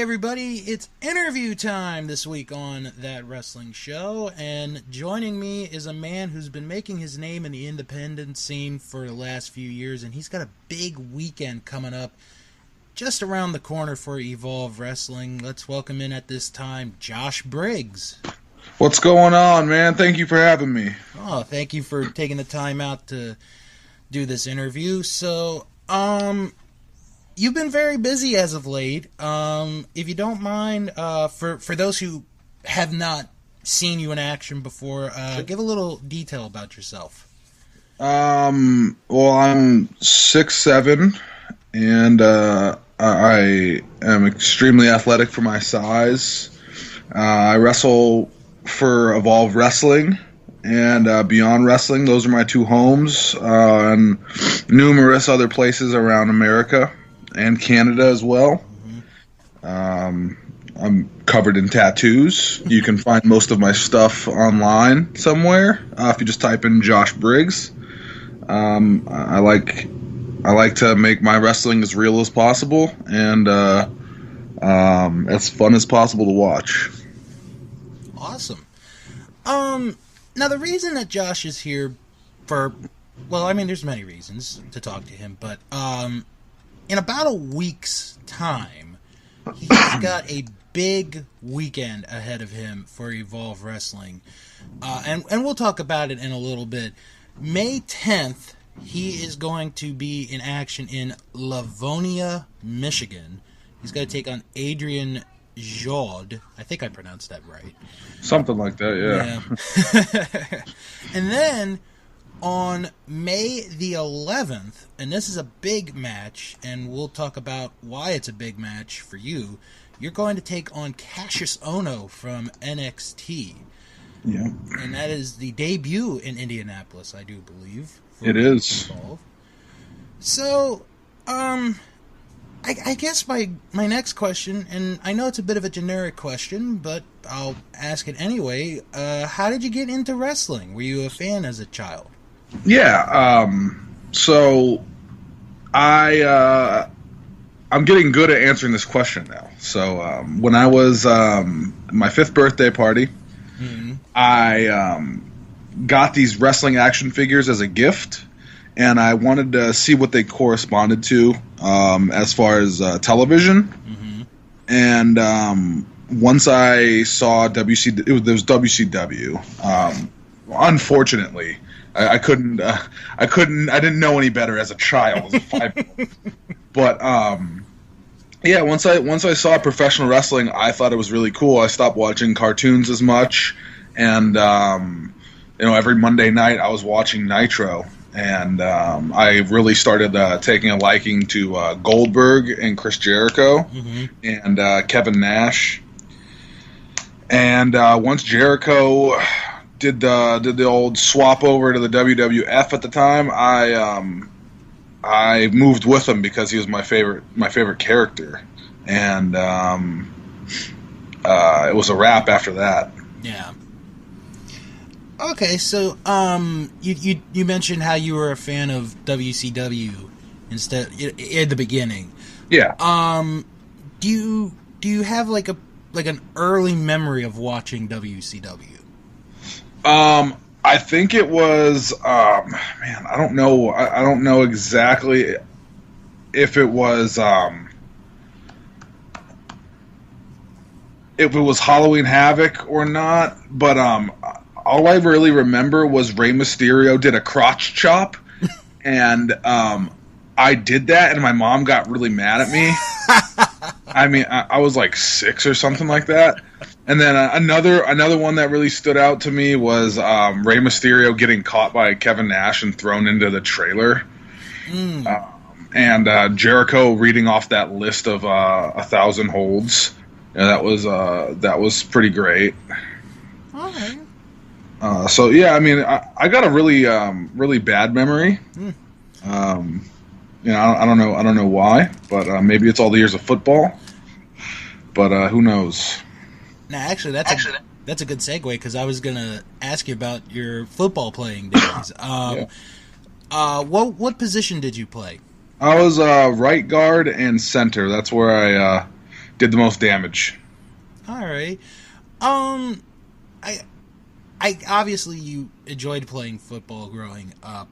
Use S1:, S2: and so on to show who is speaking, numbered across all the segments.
S1: everybody, it's interview time this week on That Wrestling Show, and joining me is a man who's been making his name in the independent scene for the last few years, and he's got a big weekend coming up just around the corner for Evolve Wrestling. Let's welcome in at this time, Josh Briggs.
S2: What's going on, man? Thank you for having me.
S1: Oh, thank you for taking the time out to do this interview. So, you've been very busy as of late. If you don't mind, for those who have not seen you in action before, give a little detail about yourself.
S2: Well, I'm 6'7", and I am extremely athletic for my size. I wrestle for Evolve Wrestling and Beyond Wrestling. Those are my two homes, and numerous other places around America and Canada as well. I'm covered in tattoos. You can find most of my stuff online somewhere if you just type in Josh Briggs. I like to make my wrestling as real as possible and as fun as possible to watch.
S1: Awesome. Now the reason that Josh is here there's many reasons to talk to him, but in about a week's time, he's got a big weekend ahead of him for Evolve Wrestling. And we'll talk about it in a little bit. May 10th, he is going to be in action in Livonia, Michigan. He's going to take on Adrian Jod. I think I pronounced that right.
S2: Something like that,
S1: yeah. And then on May the 11th, and this is a big match, and we'll talk about why it's a big match for you, you're going to take on Kassius Ohno from NXT.
S2: Yeah.
S1: And that is the debut in Indianapolis, I do believe.
S2: It is.
S1: Evolve. So, I guess my next question, and I know it's a bit of a generic question, but I'll ask it anyway. How did you get into wrestling? Were you a fan as a child?
S2: Yeah. So I'm getting good at answering this question now. So when I was my 5th birthday party, I got these wrestling action figures as a gift, and I wanted to see what they corresponded to as far as television. And once I saw there was WCW. Unfortunately, I didn't know any better as a child, as a 5-year-old. But yeah, once I saw professional wrestling, I thought it was really cool. I stopped watching cartoons as much, and every Monday night I was watching Nitro, and I really started taking a liking to Goldberg and Chris Jericho and Kevin Nash. And once Jericho did the old swap over to the WWF at the time, I moved with him because he was my favorite character, and it was a wrap after that.
S1: Yeah. Okay, so you mentioned how you were a fan of WCW instead at the beginning.
S2: Yeah.
S1: Do you have like an early memory of watching WCW?
S2: I think it was I don't know. I don't know exactly if it was Halloween Havoc or not, but all I really remember was Rey Mysterio did a crotch chop, and I did that, and my mom got really mad at me. I mean, I was like 6 or something like that. And then another one that really stood out to me was Rey Mysterio getting caught by Kevin Nash and thrown into the trailer, and Jericho reading off that list of 1,000 holds. Yeah, that was pretty great.
S1: Okay.
S2: So yeah, I mean, I got a really bad memory. I don't know why, but maybe it's all the years of football. But who knows?
S1: Now, actually, that's a good segue, because I was gonna ask you about your football playing days. What position did you play?
S2: I was right guard and center. That's where I did the most damage.
S1: All right. I obviously you enjoyed playing football growing up.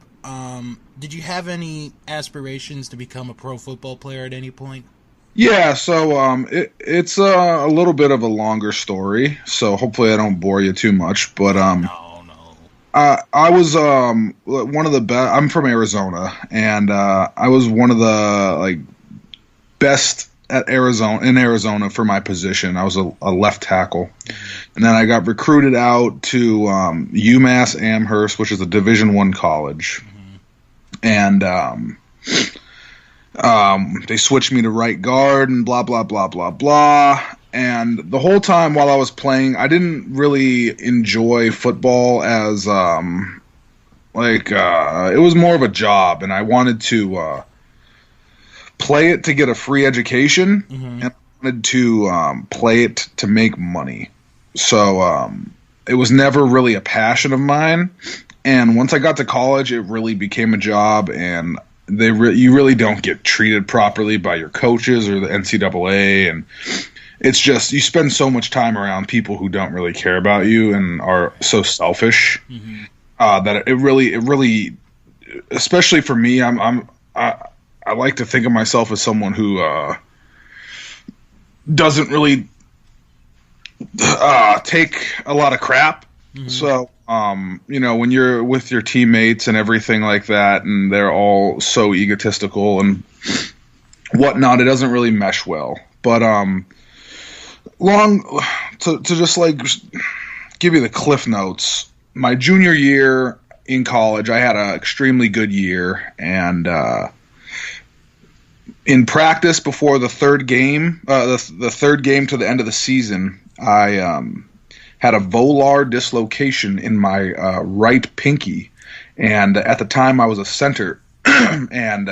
S1: Did you have any aspirations to become a pro football player at any point?
S2: Yeah, so it's a little bit of a longer story, so hopefully I don't bore you too much. But
S1: No.
S2: I was one of the best. I'm from Arizona, and I was one of the best at Arizona for my position. I was a left tackle, and then I got recruited out to UMass Amherst, which is a Division I college, and they switched me to right guard and blah blah blah blah blah. And the whole time while I was playing, I didn't really enjoy football as it was more of a job, and I wanted to play it to get a free education, and I wanted to play it to make money. So it was never really a passion of mine. And once I got to college, it really became a job, and you really don't get treated properly by your coaches or the NCAA, and it's just you spend so much time around people who don't really care about you and are so selfish that it really, especially for me, I like to think of myself as someone who doesn't really take a lot of crap. So, when you're with your teammates and everything like that, and they're all so egotistical and whatnot, it doesn't really mesh well. But to just give you the cliff notes, my junior year in college, I had an extremely good year, and in practice before the third game, the third game to the end of the season, I had a volar dislocation in my right pinky, and at the time I was a center, and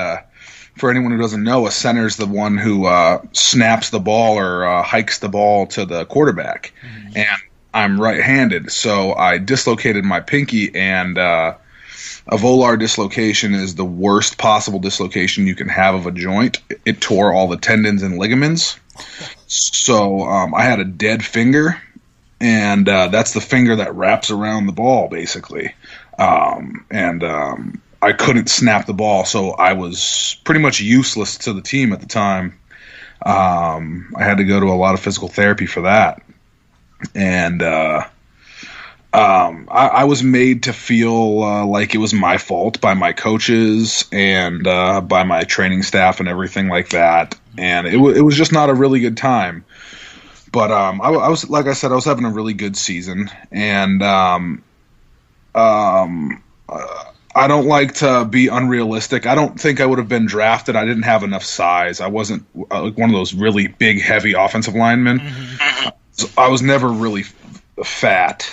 S2: for anyone who doesn't know, a center is the one who snaps the ball or hikes the ball to the quarterback, and I'm right-handed, so I dislocated my pinky, and a volar dislocation is the worst possible dislocation you can have of a joint. It tore all the tendons and ligaments, so I had a dead finger, and that's the finger that wraps around the ball, basically. I couldn't snap the ball, so I was pretty much useless to the team at the time. I had to go to a lot of physical therapy for that. And I was made to feel like it was my fault by my coaches and by my training staff and everything like that. And it was just not a really good time. But I was, like I said, I was having a really good season, and I don't like to be unrealistic. I don't think I would have been drafted. I didn't have enough size. I wasn't one of those really big, heavy offensive linemen. I was never really fat.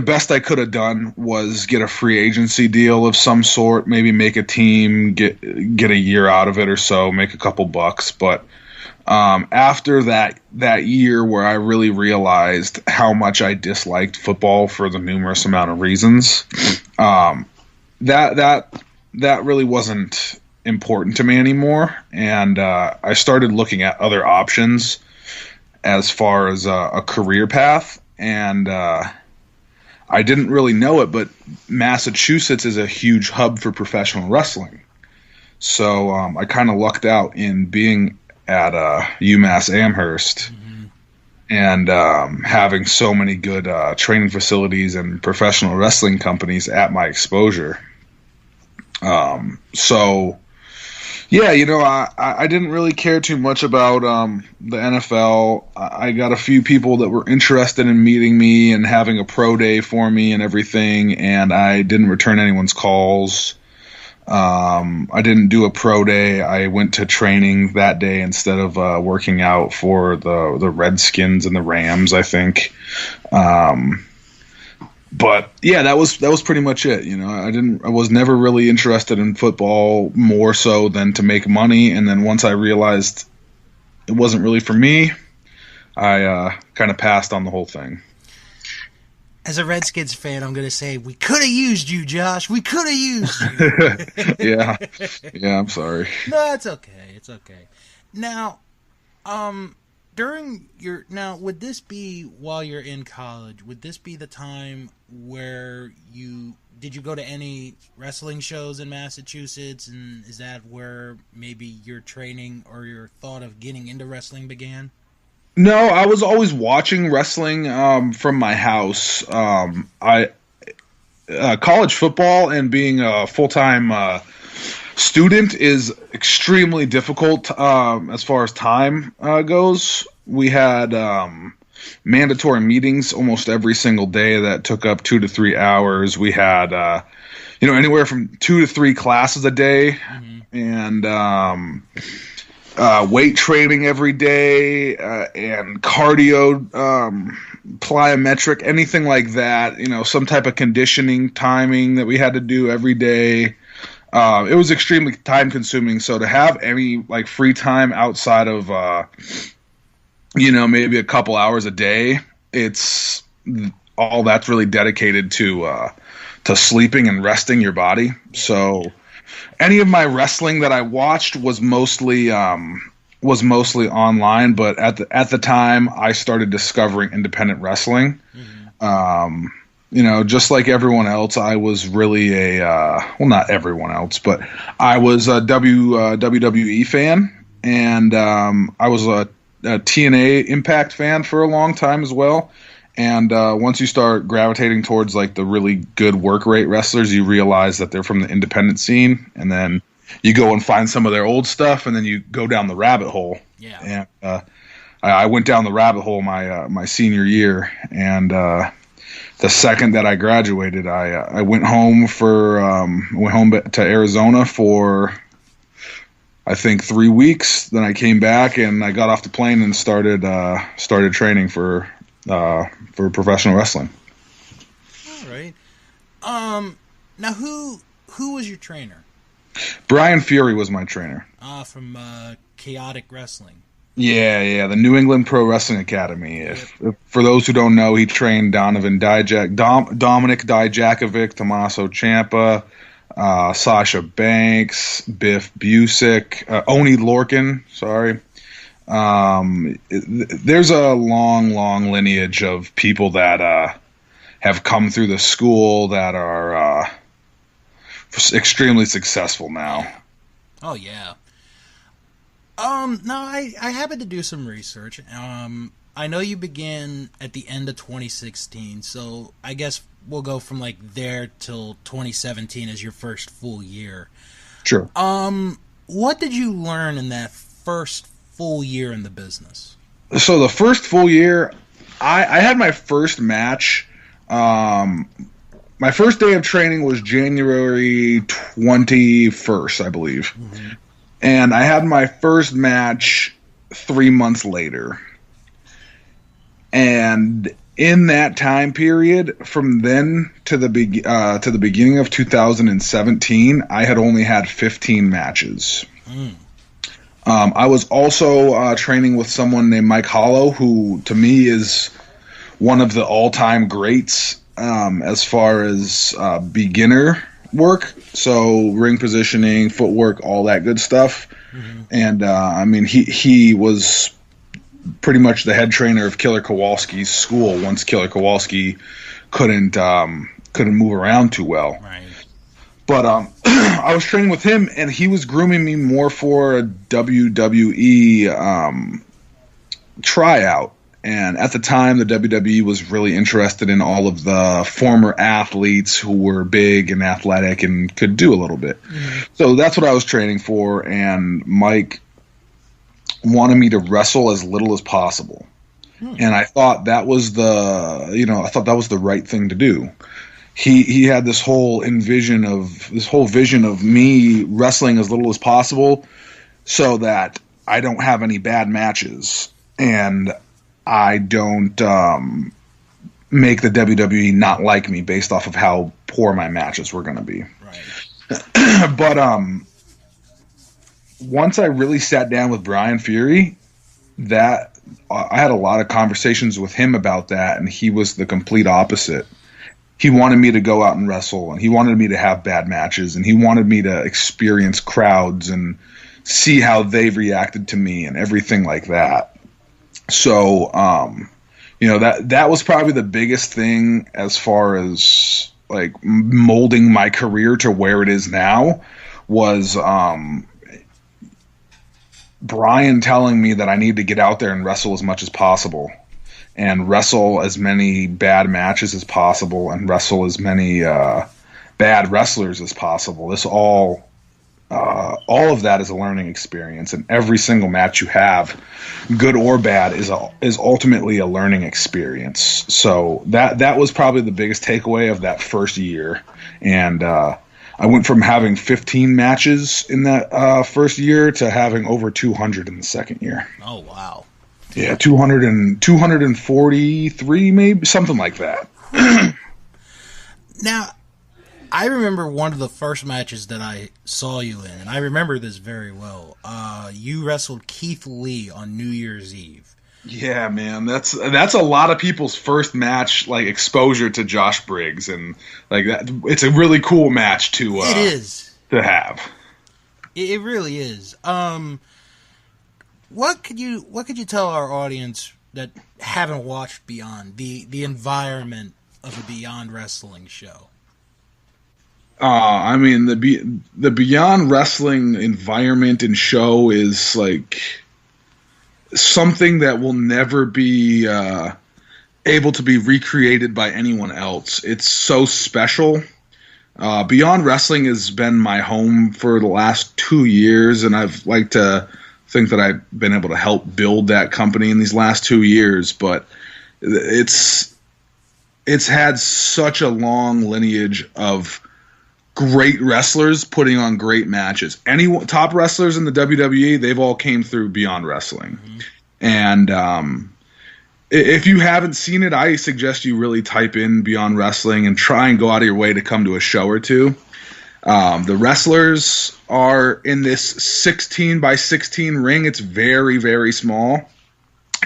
S2: Best I could have done was get a free agency deal of some sort, maybe make a team, get a year out of it or so, make a couple bucks. But after that year where I really realized how much I disliked football for the numerous amount of reasons, that really wasn't important to me anymore, and I started looking at other options as far as a career path, and I didn't really know it, but Massachusetts is a huge hub for professional wrestling, so I kind of lucked out in being at UMass Amherst and having so many good training facilities and professional wrestling companies at my exposure. I didn't really care too much about the NFL. I got a few people that were interested in meeting me and having a pro day for me and everything, and I didn't return anyone's calls. I didn't do a pro day. I went to training that day instead of working out for the Redskins and the Rams, I think. But yeah, that was pretty much it. I was never really interested in football more so than to make money. And then once I realized it wasn't really for me, I kind of passed on the whole thing.
S1: As a Redskins fan, I'm going to say, we could have used you, Josh. We could have used you.
S2: Yeah. Yeah, I'm sorry.
S1: No, it's okay. It's okay. Now, would this be while you're in college? Would this be the time where did you go to any wrestling shows in Massachusetts? And is that where maybe your training or your thought of getting into wrestling began?
S2: No, I was always watching wrestling from my house. College football and being a full-time student is extremely difficult as far as time goes. We had mandatory meetings almost every single day that took up 2 to 3 hours. We had anywhere from 2 to 3 classes a day, and weight training every day, and cardio, plyometric, anything like that. Some type of conditioning timing that we had to do every day. It was extremely time consuming. So to have any free time outside of maybe a couple hours a day, it's all that's really dedicated to sleeping and resting your body. So any of my wrestling that I watched was mostly online, but at the time I started discovering independent wrestling. Just like everyone else, I was really not everyone else, but I was a WWE fan, and I was a TNA Impact fan for a long time as well. And once you start gravitating towards the really good work rate wrestlers, you realize that they're from the independent scene, and then you go and find some of their old stuff, and then you go down the rabbit hole.
S1: Yeah.
S2: And I went down the rabbit hole my senior year, and the second that I graduated, I went home to Arizona for I think 3 weeks. Then I came back and I got off the plane and started training for professional wrestling.
S1: All right. Now who was your trainer?
S2: Brian Fury was my trainer.
S1: From Chaotic Wrestling.
S2: Yeah, the New England Pro Wrestling Academy. If for those who don't know, he trained Dominic Dijakovic, Tommaso Ciampa, Sasha Banks, Biff Busick, Oni Lorcan. Sorry. There's a long lineage of people that have come through the school that are extremely successful now.
S1: Oh yeah. No, I happened to do some research. I know you began at the end of 2016, so I guess we'll go from there till 2017 as your first full year.
S2: Sure.
S1: What did you learn in that first full year in the business? So
S2: the first full year, I had my first match. My first day of training was January 21st, I believe. Mm-hmm. And I had my first match 3 months later. And in that time period, from then to the beginning of 2017, I had only had 15 matches. Mm. I was also training with someone named Mike Hollow, who to me is one of the all-time greats as far as beginner work. So ring positioning, footwork, all that good stuff. Mm-hmm. And he was pretty much the head trainer of Killer Kowalski's school once Killer Kowalski couldn't move around too well.
S1: Right.
S2: But I was training with him, and he was grooming me more for a WWE tryout. And at the time, the WWE was really interested in all of the former athletes who were big and athletic and could do a little bit. Mm-hmm. So that's what I was training for, and Mike wanted me to wrestle as little as possible. And I thought that was the right thing to do. He had this whole vision of me wrestling as little as possible so that I don't have any bad matches and I don't make the WWE not like me based off of how poor my matches were going to be.
S1: Right.
S2: But once I really sat down with Brian Fury, that I had a lot of conversations with him about that, and he was the complete opposite. He wanted me to go out and wrestle, and he wanted me to have bad matches, and he wanted me to experience crowds and see how they've reacted to me and everything like that. So, that was probably the biggest thing as far as like molding my career to where it is now was Brian telling me that I need to get out there and wrestle as much as possible and wrestle as many bad matches as possible and wrestle as many bad wrestlers as possible. This all of that is a learning experience, and every single match you have, good or bad, is ultimately a learning experience. So that was probably the biggest takeaway of that first year. And I went from having 15 matches in that first year to having over 200 in the second year.
S1: Oh, wow.
S2: Yeah, 243, maybe, something like that.
S1: Now, I remember one of the first matches that I saw you in, and I remember this very well. You wrestled Keith Lee on New Year's Eve.
S2: Yeah, man, that's a lot of people's first match, like exposure to Josh Briggs, and like that. It's a really cool match to
S1: it is
S2: to have.
S1: It really is. What could you tell our audience that haven't watched Beyond the environment of a Beyond Wrestling show?
S2: I mean, the Beyond Wrestling environment and show is like something that will never be able to be recreated by anyone else. It's so special. Beyond Wrestling has been my home for the last 2 years, and I've liked to think that I've been able to help build that company in these last 2 years, but it's had such a long lineage of great wrestlers putting on great matches. Any top wrestlers in the WWE, they've all came through Beyond Wrestling. Mm-hmm. And if you haven't seen it, I suggest you really type in Beyond Wrestling and try and go out of your way to come to a show or two. The wrestlers are in this 16 by 16 ring. It's very, very small.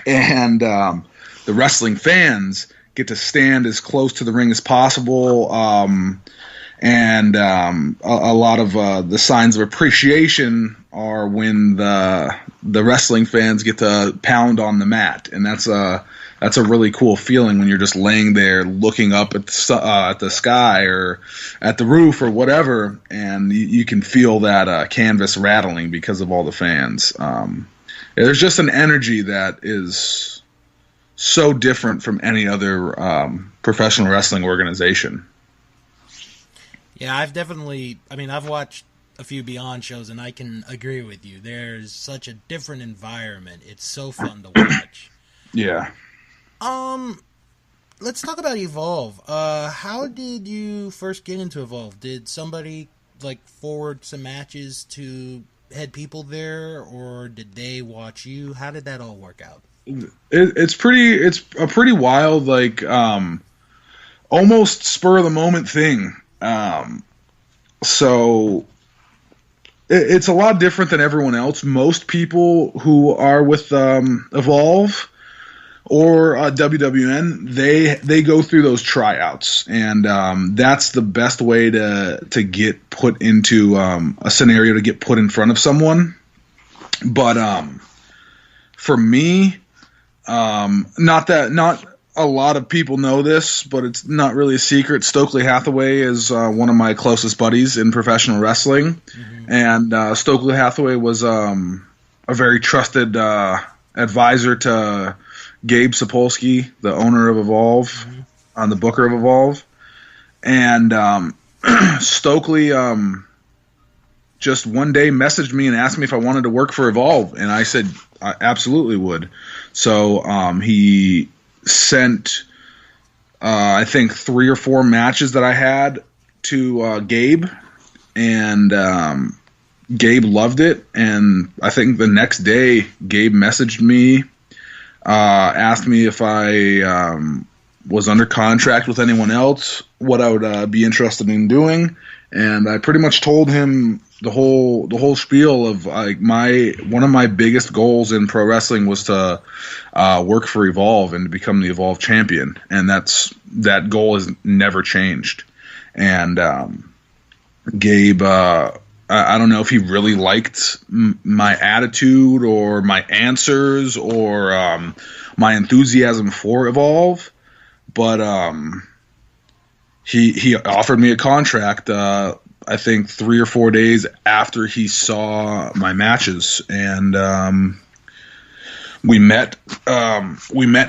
S2: And the wrestling fans get to stand as close to the ring as possible. And a lot of the signs of appreciation are when the wrestling fans get to pound on the mat, and that's a really cool feeling when you're just laying there looking up at the sky or at the roof or whatever, and you can feel that canvas rattling because of all the fans. There's just an energy that is so different from any other professional wrestling organization.
S1: Yeah, I've watched a few Beyond shows, and I can agree with you. There's such a different environment. It's so fun to watch.
S2: Yeah.
S1: Let's talk about Evolve. How did you first get into Evolve? Did somebody forward some matches to head people there, or did they watch you? How did that all work out?
S2: It's a pretty wild, almost spur of the moment thing. So it's a lot different than everyone else. Most people who are with Evolve or WWN, they go through those tryouts, and that's the best way to get put into a scenario, to get put in front of someone. But for me, not a lot of people know this, but it's not really a secret. Stokely Hathaway is one of my closest buddies in professional wrestling. Mm-hmm. And Stokely Hathaway was a very trusted advisor to Gabe Sapolsky, the owner of Evolve, mm-hmm. The booker of Evolve. And Stokely just one day messaged me and asked me if I wanted to work for Evolve, and I said I absolutely would. So he sent I think 3 or 4 matches that I had to Gabe, and Gabe loved it. And I think the next day Gabe messaged me, asked me if I was under contract with anyone else, what I would be interested in doing, and I pretty much told him the whole spiel of like one of my biggest goals in pro wrestling was to work for Evolve and to become the Evolve champion, and that goal has never changed. And Gabe, I don't know if he really liked my attitude or my answers or my enthusiasm for Evolve, but he offered me a contract. I think 3 or 4 days after he saw my matches, and we met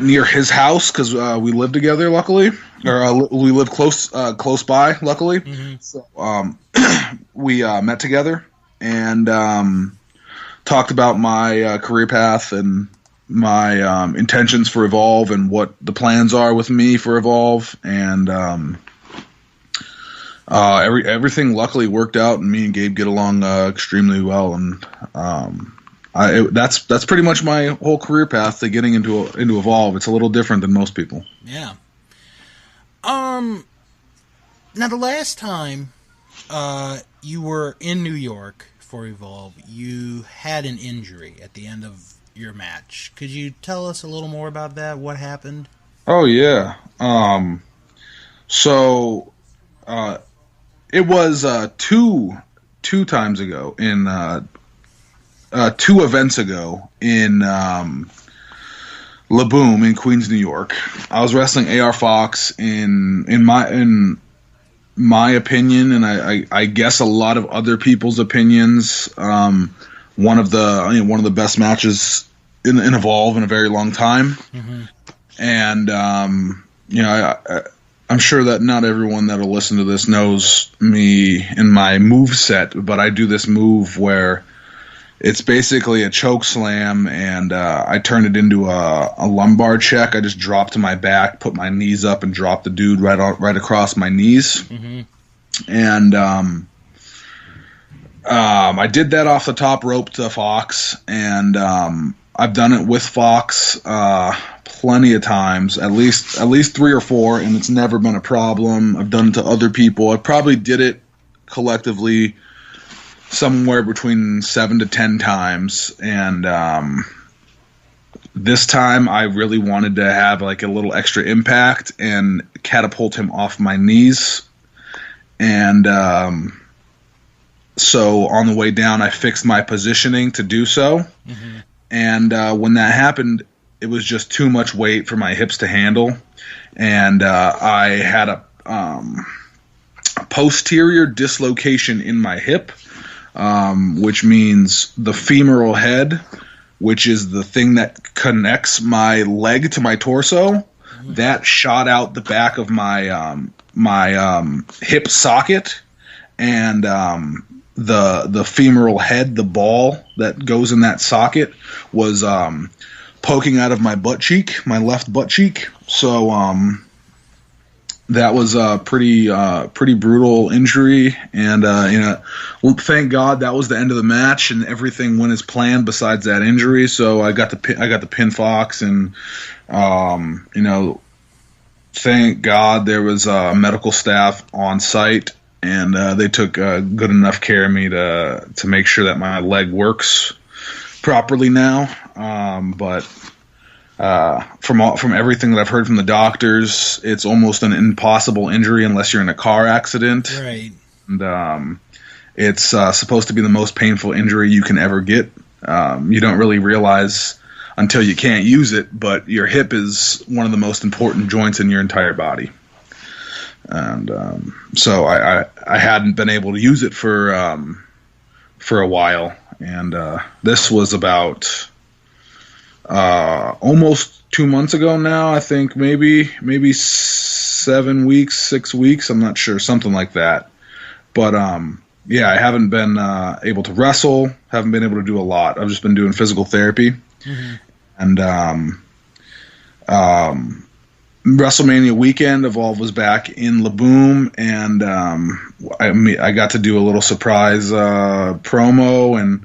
S2: near his house because we lived together. Luckily, or we lived close by. Luckily, so we met together and talked about my career path and my intentions for Evolve and what the plans are with me for Evolve, and everything luckily worked out, and me and Gabe get along extremely well, and that's pretty much my whole career path to getting into Evolve. It's a little different than most people.
S1: Yeah. Now the last time you were in New York for Evolve, you had an injury at the end of your match. Could you tell us a little more about that? What happened?
S2: Oh yeah. So it was two times ago in 2 events ago in La Boom in Queens, New York. I was wrestling AR Fox in my opinion, and I guess a lot of other people's opinions. One of the best matches in Evolve in a very long time, and I'm sure that not everyone that'll listen to this knows me in my move set, but I do this move where it's basically a choke slam, and I turn it into a lumbar check. I just drop to my back, put my knees up, and drop the dude right across my knees. And I did that off the top rope to Fox, and I've done it with Fox plenty of times, at least 3 or 4, and it's never been a problem. I've done it to other people. I probably did it collectively somewhere between 7 to 10 times, and this time I really wanted to have like a little extra impact and catapult him off my knees. And so on the way down, I fixed my positioning to do so. And when that happened, it was just too much weight for my hips to handle, and I had a posterior dislocation in my hip, which means the femoral head, which is the thing that connects my leg to my torso, that shot out the back of my hip socket, and the femoral head, the ball that goes in that socket, was poking out of my butt cheek, my left butt cheek. So that was a pretty brutal injury, and well, thank God that was the end of the match, and everything went as planned besides that injury. So I got the pin Fox, and thank God there was medical staff on site, and they took good enough care of me to make sure that my leg works properly now. But from everything that I've heard from the doctors, it's almost an impossible injury unless you're in a car accident.
S1: Right.
S2: And it's supposed to be the most painful injury you can ever get. You don't really realize until you can't use it, but your hip is one of the most important joints in your entire body. And so I hadn't been able to use it for a while, and this was about almost 2 months ago now. I think maybe 7 weeks, 6 weeks. I'm not sure, something like that. But yeah, I haven't been able to wrestle. Haven't been able to do a lot. I've just been doing physical therapy, and WrestleMania weekend, Evolve was back in La Boom, and I got to do a little surprise promo and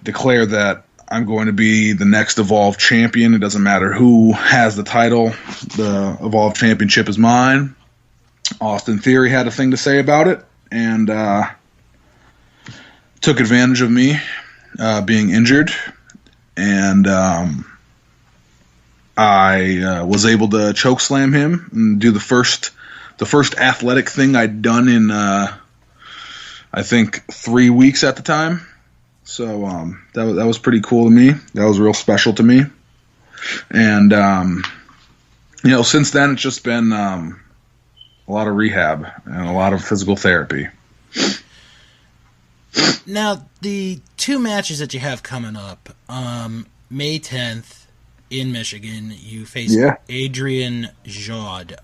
S2: declare that I'm going to be the next Evolve champion. It doesn't matter who has the title. The Evolve championship is mine. Austin Theory had a thing to say about it, and took advantage of me being injured, and I was able to choke slam him and do the first athletic thing I'd done in I think 3 weeks at the time. So that was pretty cool to me. That was real special to me. And since then it's just been a lot of rehab and a lot of physical therapy.
S1: Now, the 2 matches that you have coming up, May 10th in Michigan, you face Adrian Jod.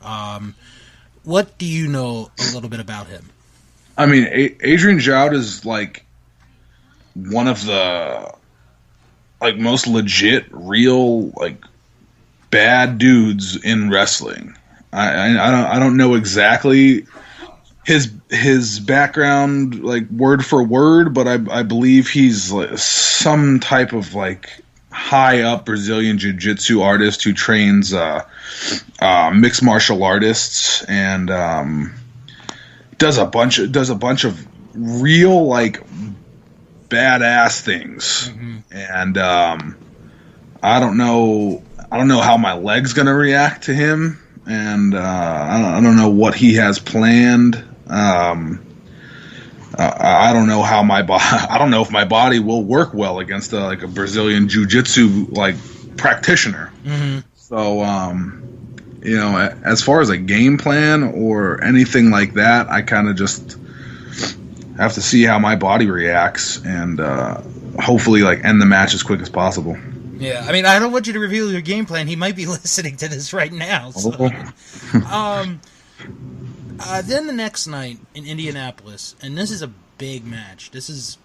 S1: What do you know a little bit about him?
S2: I mean, Adrian Jod is like one of the most legit, real bad dudes in wrestling. I don't know exactly his background word for word, but I believe he's some type of high up Brazilian jiu-jitsu artist who trains mixed martial artists and does a bunch of real badass things. Mm-hmm. And I don't know how my leg's gonna react to him, and I don't know what he has planned. I don't know how I don't know if my body will work well against a Brazilian jiu-jitsu practitioner. Mm-hmm. So as far as a game plan or anything like that, I kind of just have to see how my body reacts and hopefully end the match as quick as possible.
S1: Yeah, I mean, I don't want you to reveal your game plan. He might be listening to this right now. So. Then the next night in Indianapolis, and this is a big match. This is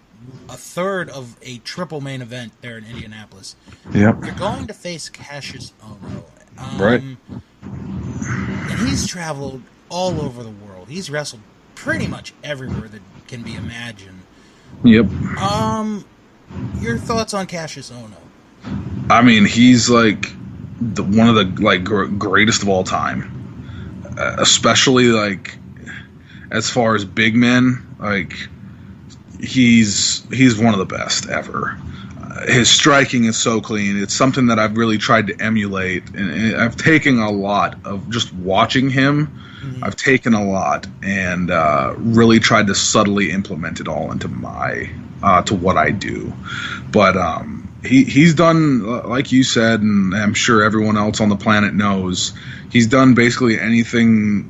S1: a third of a triple main event there in Indianapolis.
S2: Yep.
S1: You're going to face Kassius Ohno.
S2: Right.
S1: And he's traveled all over the world. He's wrestled pretty much everywhere that can be imagined.
S2: Yep.
S1: Your thoughts on Kassius Ohno?
S2: I mean, he's one of the greatest of all time, especially as far as big men. He's one of the best ever. His striking is so clean. It's something that I've really tried to emulate, and I've taken a lot of just watching him. Mm-hmm. I've taken a lot and really tried to subtly implement it all into to what I do. But he's done, like you said, and I'm sure everyone else on the planet knows, he's done basically anything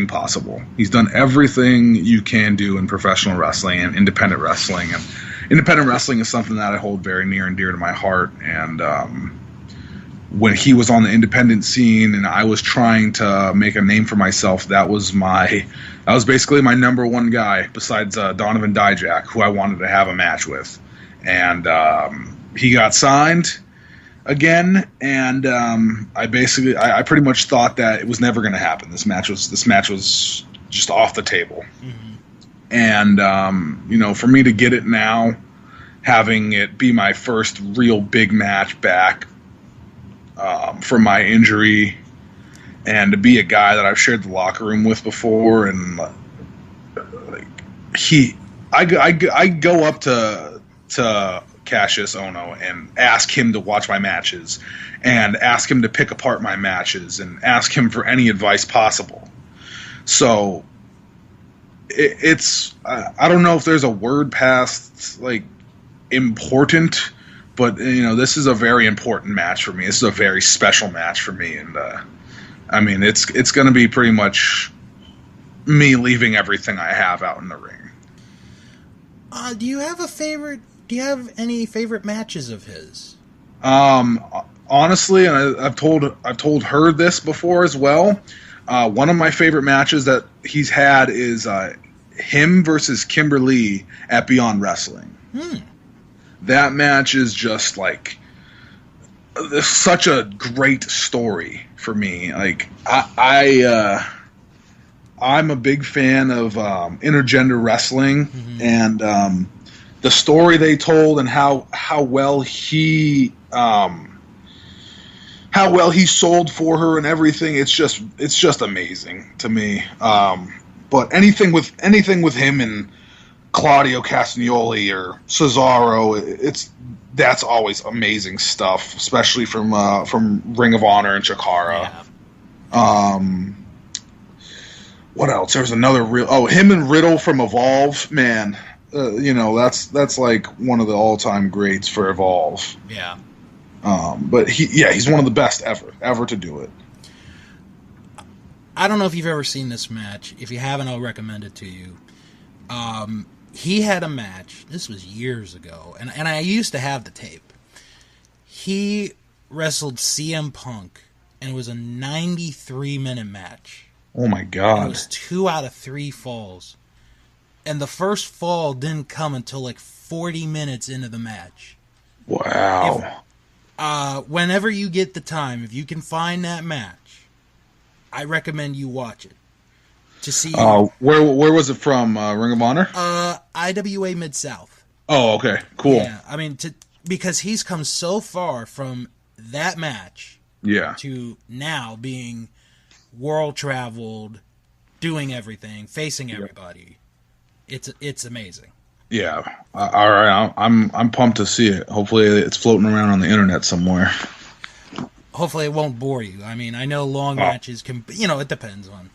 S2: possible. He's done everything you can do in professional wrestling and independent wrestling. And independent wrestling is something that I hold very near and dear to my heart. And when he was on the independent scene and I was trying to make a name for myself, that was basically my number one guy besides Donovan Dijak, who I wanted to have a match with. And he got signed again, and I pretty much thought that it was never going to happen. This match was just off the table. Mm-hmm. And for me to get it now, having it be my first real big match back from my injury, and to be a guy that I've shared the locker room with before, and I go up to Kassius Ohno and ask him to watch my matches and ask him to pick apart my matches and ask him for any advice possible. So it's I don't know if there's a word past important, but this is a very important match for me. This is a very special match for me, and I mean it's going to be pretty much me leaving everything I have out in the ring.
S1: Do you have any favorite matches of his?
S2: Honestly, and I've told her this before as well. One of my favorite matches that he's had is him versus Kimberly at Beyond Wrestling. That match is just such a great story for me. I'm a big fan of intergender wrestling, mm-hmm. and the story they told and how well he sold for her and everything. It's just amazing to me. But anything with him and Claudio Castagnoli or Cesaro. That's always amazing stuff, especially from Ring of Honor and Chikara.
S1: Yeah.
S2: What else? There's another him and Riddle from Evolve, man. That's like one of the all-time greats for Evolve.
S1: Yeah.
S2: But he's one of the best ever to do it.
S1: I don't know if you've ever seen this match. If you haven't, I'll recommend it to you. He had a match. This was years ago, and I used to have the tape. He wrestled CM Punk, and it was a 93-minute match.
S2: Oh my God!
S1: And it was 2 out of 3 falls, and the first fall didn't come until like 40 minutes into the match.
S2: Wow!
S1: Whenever you get the time, if you can find that match, I recommend you watch it. To see
S2: where was it from? Ring of Honor?
S1: IWA Mid-South.
S2: Oh, okay, cool.
S1: Yeah, I mean, because he's come so far from that match, to now being world traveled, doing everything, facing everybody. It's amazing.
S2: Yeah, all right. I'm pumped to see it. Hopefully, it's floating around on the internet somewhere.
S1: Hopefully, it won't bore you. I mean, I know long matches can, it depends on.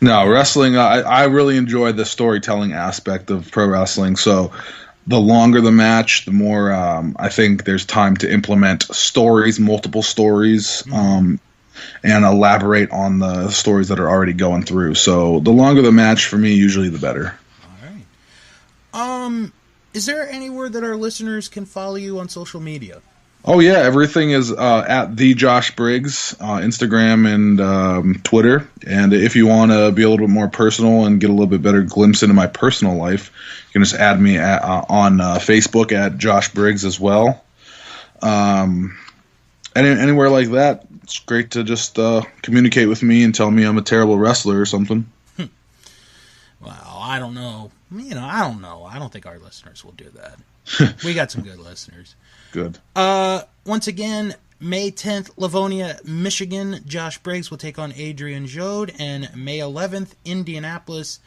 S2: No, wrestling, I really enjoy the storytelling aspect of pro wrestling. So the longer the match, the more I think there's time to implement stories, multiple stories, and elaborate on the stories that are already going through. So the longer the match, for me, usually the better.
S1: All right. Is there anywhere that our listeners can follow you on social media?
S2: Oh, yeah. Everything is at the Josh Briggs, Instagram and Twitter. And if you want to be a little bit more personal and get a little bit better glimpse into my personal life, you can just add me on Facebook at Josh Briggs as well. Anywhere like that, it's great to just communicate with me and tell me I'm a terrible wrestler or something.
S1: Well, I don't know. I don't know. I don't think our listeners will do that. We got some good listeners.
S2: Good.
S1: Once again, May 10th, Livonia, Michigan. Josh Briggs will take on Adrian Jode. And May 11th, Indianapolis.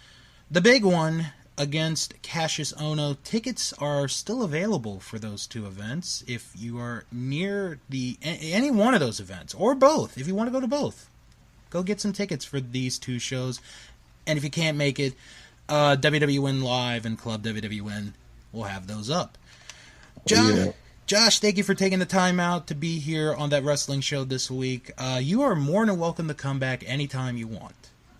S1: The big one against Kassius Ohno. Tickets are still available for those 2 events. If you are near any one of those events, or both, if you want to go to both, go get some tickets for these 2 shows. And if you can't make it, WWN Live and Club WWN will have those up. Josh, thank you for taking the time out to be here on That Wrestling Show this week. You are more than welcome to come back anytime you want.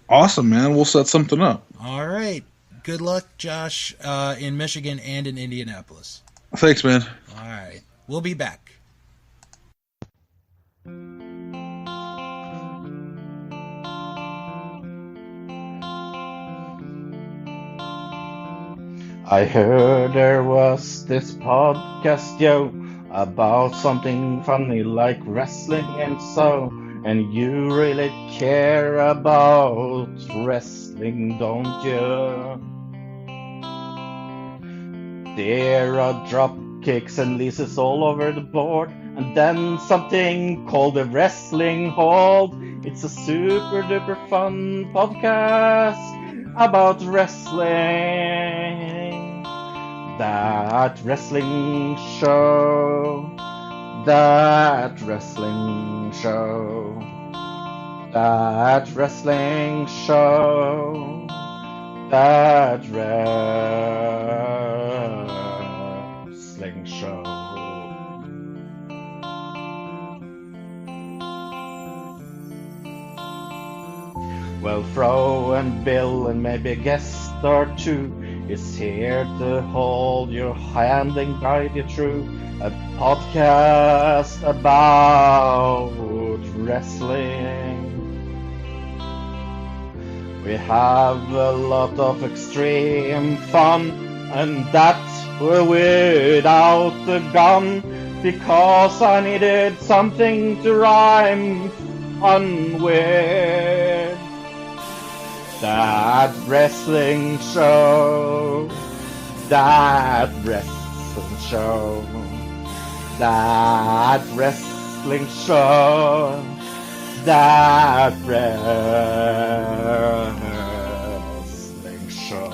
S2: Awesome, man. We'll set something up.
S1: All right. Good luck, Josh, in Michigan and in Indianapolis.
S2: Thanks, man.
S1: All right. We'll be back.
S3: I heard there was this podcast, about something funny like wrestling and so, and you really care about wrestling, don't you? There are drop kicks and leases all over the board, and then something called the Wrestling Hold. It's a super duper fun podcast about wrestling. That wrestling show. That wrestling show. That wrestling show. That wrestling show. Well, Fro and Bill and maybe a guest or 2 is here to hold your hand and guide you through a podcast about wrestling. We have a lot of extreme fun, and that's without the gun, because I needed something to rhyme fun with. That wrestling show. That wrestling show. That wrestling show. That wrestling show.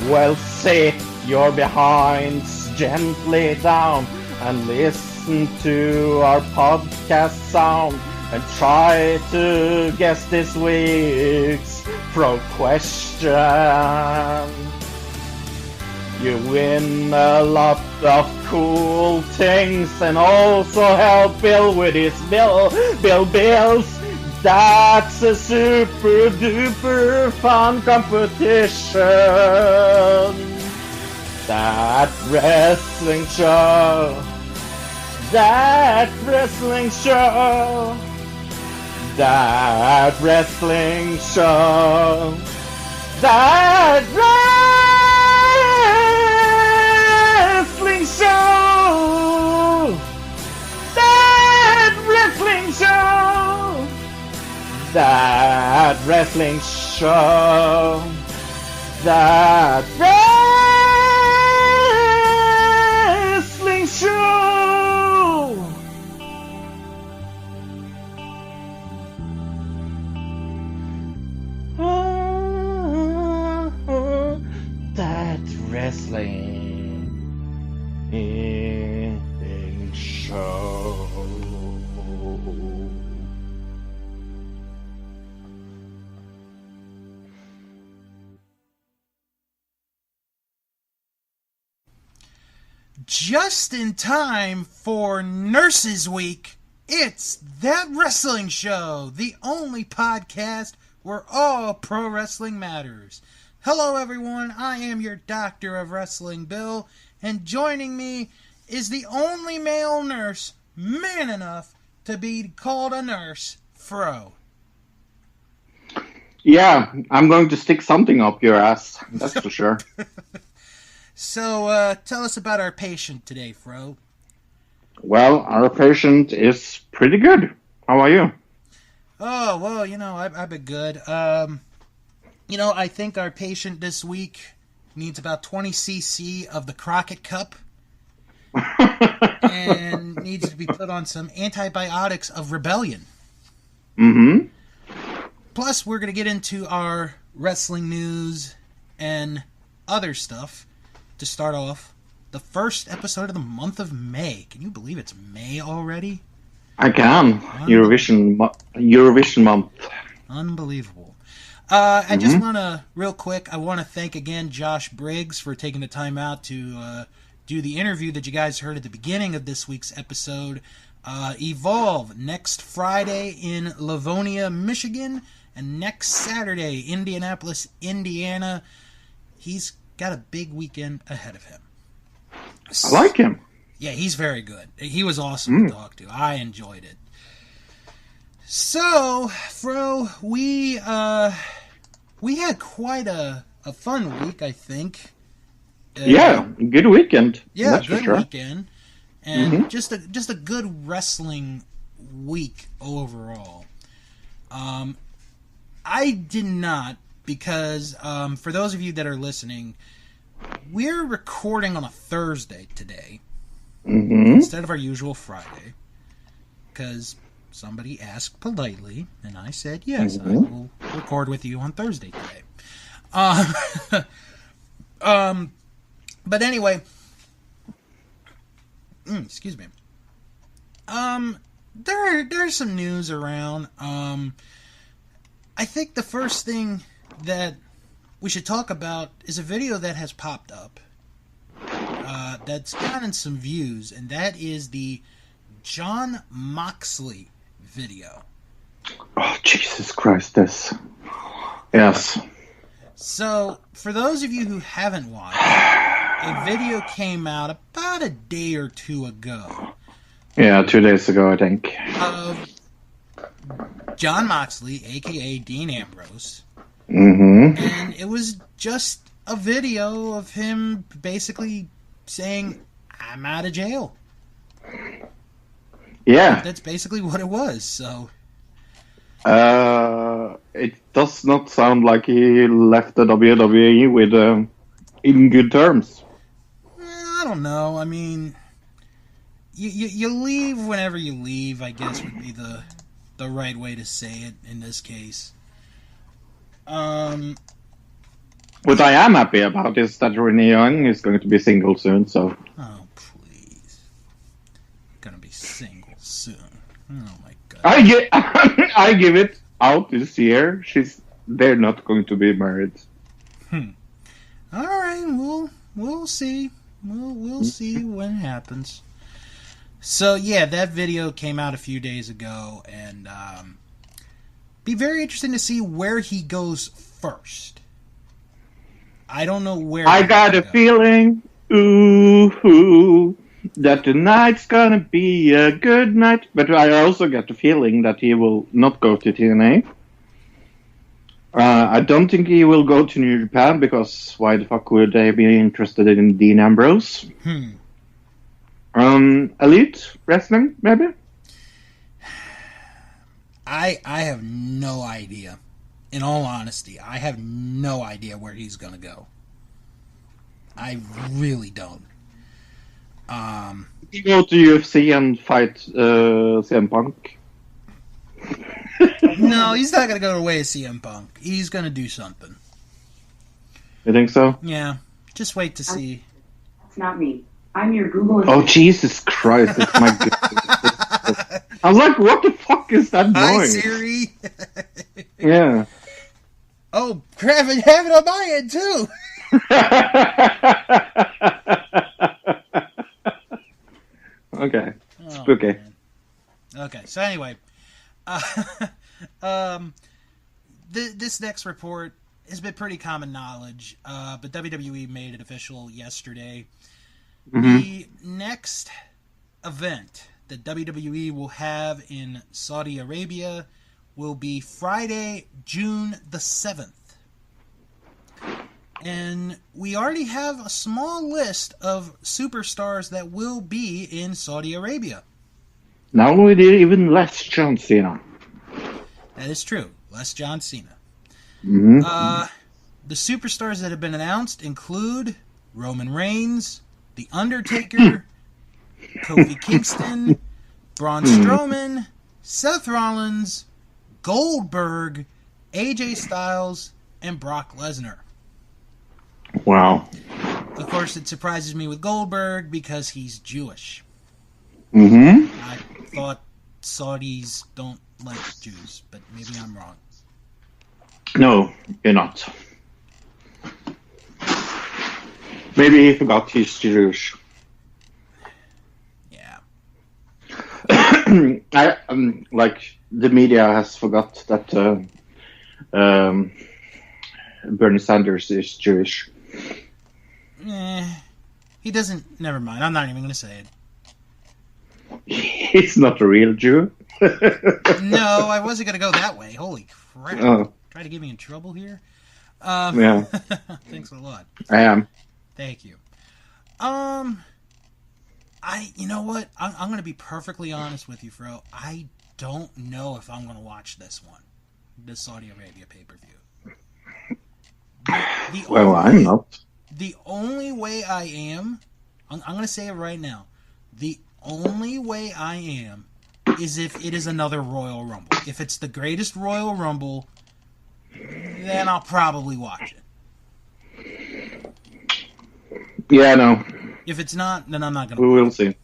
S3: Well, sit your behinds gently down and listen to our podcast sound and try to guess this week's pro question. You win a lot of cool things and also help Bill with his bills. That's a super duper fun competition. That wrestling show. That wrestling show. That wrestling show. That wrestling show. That wrestling show. That wrestling show. That wrestling show. That wrestling show.
S1: Just in time for Nurses Week, it's That Wrestling Show, the only podcast where all pro wrestling matters. Hello everyone, I am your doctor of wrestling, Bill, and joining me is the only male nurse man enough to be called a nurse, Fro.
S3: Yeah, I'm going to stick something up your ass, that's for sure.
S1: So, tell us about our patient today, Fro.
S3: Well, our patient is pretty good. How are you?
S1: Oh, well, I've been good. I think our patient this week needs about 20 cc of the Crockett Cup and needs to be put on some antibiotics of Rebellion.
S3: Mm-hmm.
S1: Plus, we're going to get into our wrestling news and other stuff. To start off, the first episode of the month of May. Can you believe it's May already?
S3: I can. Eurovision month.
S1: Unbelievable. I just want to, real quick, I want to thank again Josh Briggs for taking the time out to do the interview that you guys heard at the beginning of this week's episode. Evolve next Friday in Livonia, Michigan, and next Saturday, Indianapolis, Indiana. He's got a big weekend ahead of him.
S3: I like him.
S1: Yeah, he's very good. He was awesome to talk to. I enjoyed it. So, Fro, we had quite a fun week, I think.
S3: Yeah, good weekend.
S1: Yeah,
S3: that's
S1: good
S3: for sure.
S1: weekend. And just a good wrestling week overall. I did not, because for those of you that are listening, we're recording on a Thursday today instead of our usual Friday, because somebody asked politely, and I said yes, I will record with you on Thursday today. But anyway, excuse me. There's some news around. I think the first thing that we should talk about is a video that has popped up that's gotten some views, and that is the Jon Moxley video.
S3: Oh, Jesus Christ, this. Yes.
S1: So, for those of you who haven't watched, a video came out about a day or two ago.
S3: Yeah, 2 days ago, I think.
S1: Of Jon Moxley, a.k.a. Dean Ambrose.
S3: Mm-hmm.
S1: And it was just a video of him basically saying, I'm out of jail.
S3: Yeah.
S1: That's basically what it was, so...
S3: It does not sound like he left the WWE with in good terms.
S1: I don't know. I mean, you leave whenever you leave, I guess would be the right way to say it in this case.
S3: What I am happy about is that Renee Young is going to be single soon. So.
S1: Oh please, gonna be single soon. Oh my god.
S3: I give it out this year. They're not going to be married.
S1: All right, we'll see. We'll see when it happens. So yeah, that video came out a few days ago, and be very interesting to see where he goes first. I don't know where.
S3: I got a feeling, that tonight's gonna be a good night. But I also got the feeling that he will not go to TNA. I don't think he will go to New Japan, because why the fuck would they be interested in Dean Ambrose? Elite Wrestling, maybe?
S1: I have no idea. In all honesty, I have no idea where he's going to go. I really don't.
S3: He go to UFC and fight CM Punk?
S1: No, he's not going to go the way of CM Punk. He's going to do something.
S3: You think so?
S1: Yeah. Just wait to see.
S4: That's not me. I'm your Google
S3: Oh, Jesus Christ. It's my goodness. I was like, what the fuck is that
S1: Hi,
S3: noise?
S1: Siri.
S3: Yeah.
S1: Oh, crap, I have it on my end, too.
S3: Okay.
S1: Oh,
S3: Spooky.
S1: man. Okay, so anyway. This next report has been pretty common knowledge, but WWE made it official yesterday.
S3: Mm-hmm.
S1: The next event that WWE will have in Saudi Arabia will be Friday, June the 7th. And we already have a small list of superstars that will be in Saudi Arabia.
S3: Now we did even less John Cena.
S1: That is true. Less John Cena.
S3: Mm-hmm.
S1: The superstars that have been announced include Roman Reigns, The Undertaker, Kofi Kingston, Braun Strowman, Seth Rollins, Goldberg, AJ Styles, and Brock Lesnar.
S3: Wow.
S1: Of course, it surprises me with Goldberg because he's Jewish.
S3: Mm-hmm.
S1: I thought Saudis don't like Jews, but maybe I'm wrong.
S3: No, you're not. Maybe he forgot he's Jewish.
S1: Yeah.
S3: Like the media has forgot that Bernie Sanders is Jewish.
S1: He doesn't. Never mind. I'm not even going to say it.
S3: He's not a real Jew.
S1: No, I wasn't going to go that way. Holy crap.
S3: Oh.
S1: Try to get me in trouble here?
S3: Yeah.
S1: Thanks a lot.
S3: I am.
S1: Thank you. You know what? I'm going to be perfectly honest with you, Fro. I don't know if I'm going to watch this one. This Saudi Arabia pay-per-view.
S3: I'm not.
S1: The only way I am, I'm going to say it right now. The only way I am is if it is another Royal Rumble. If it's the greatest Royal Rumble, then I'll probably watch it.
S3: Yeah, no.
S1: If it's not, then I'm not going to
S3: We will see.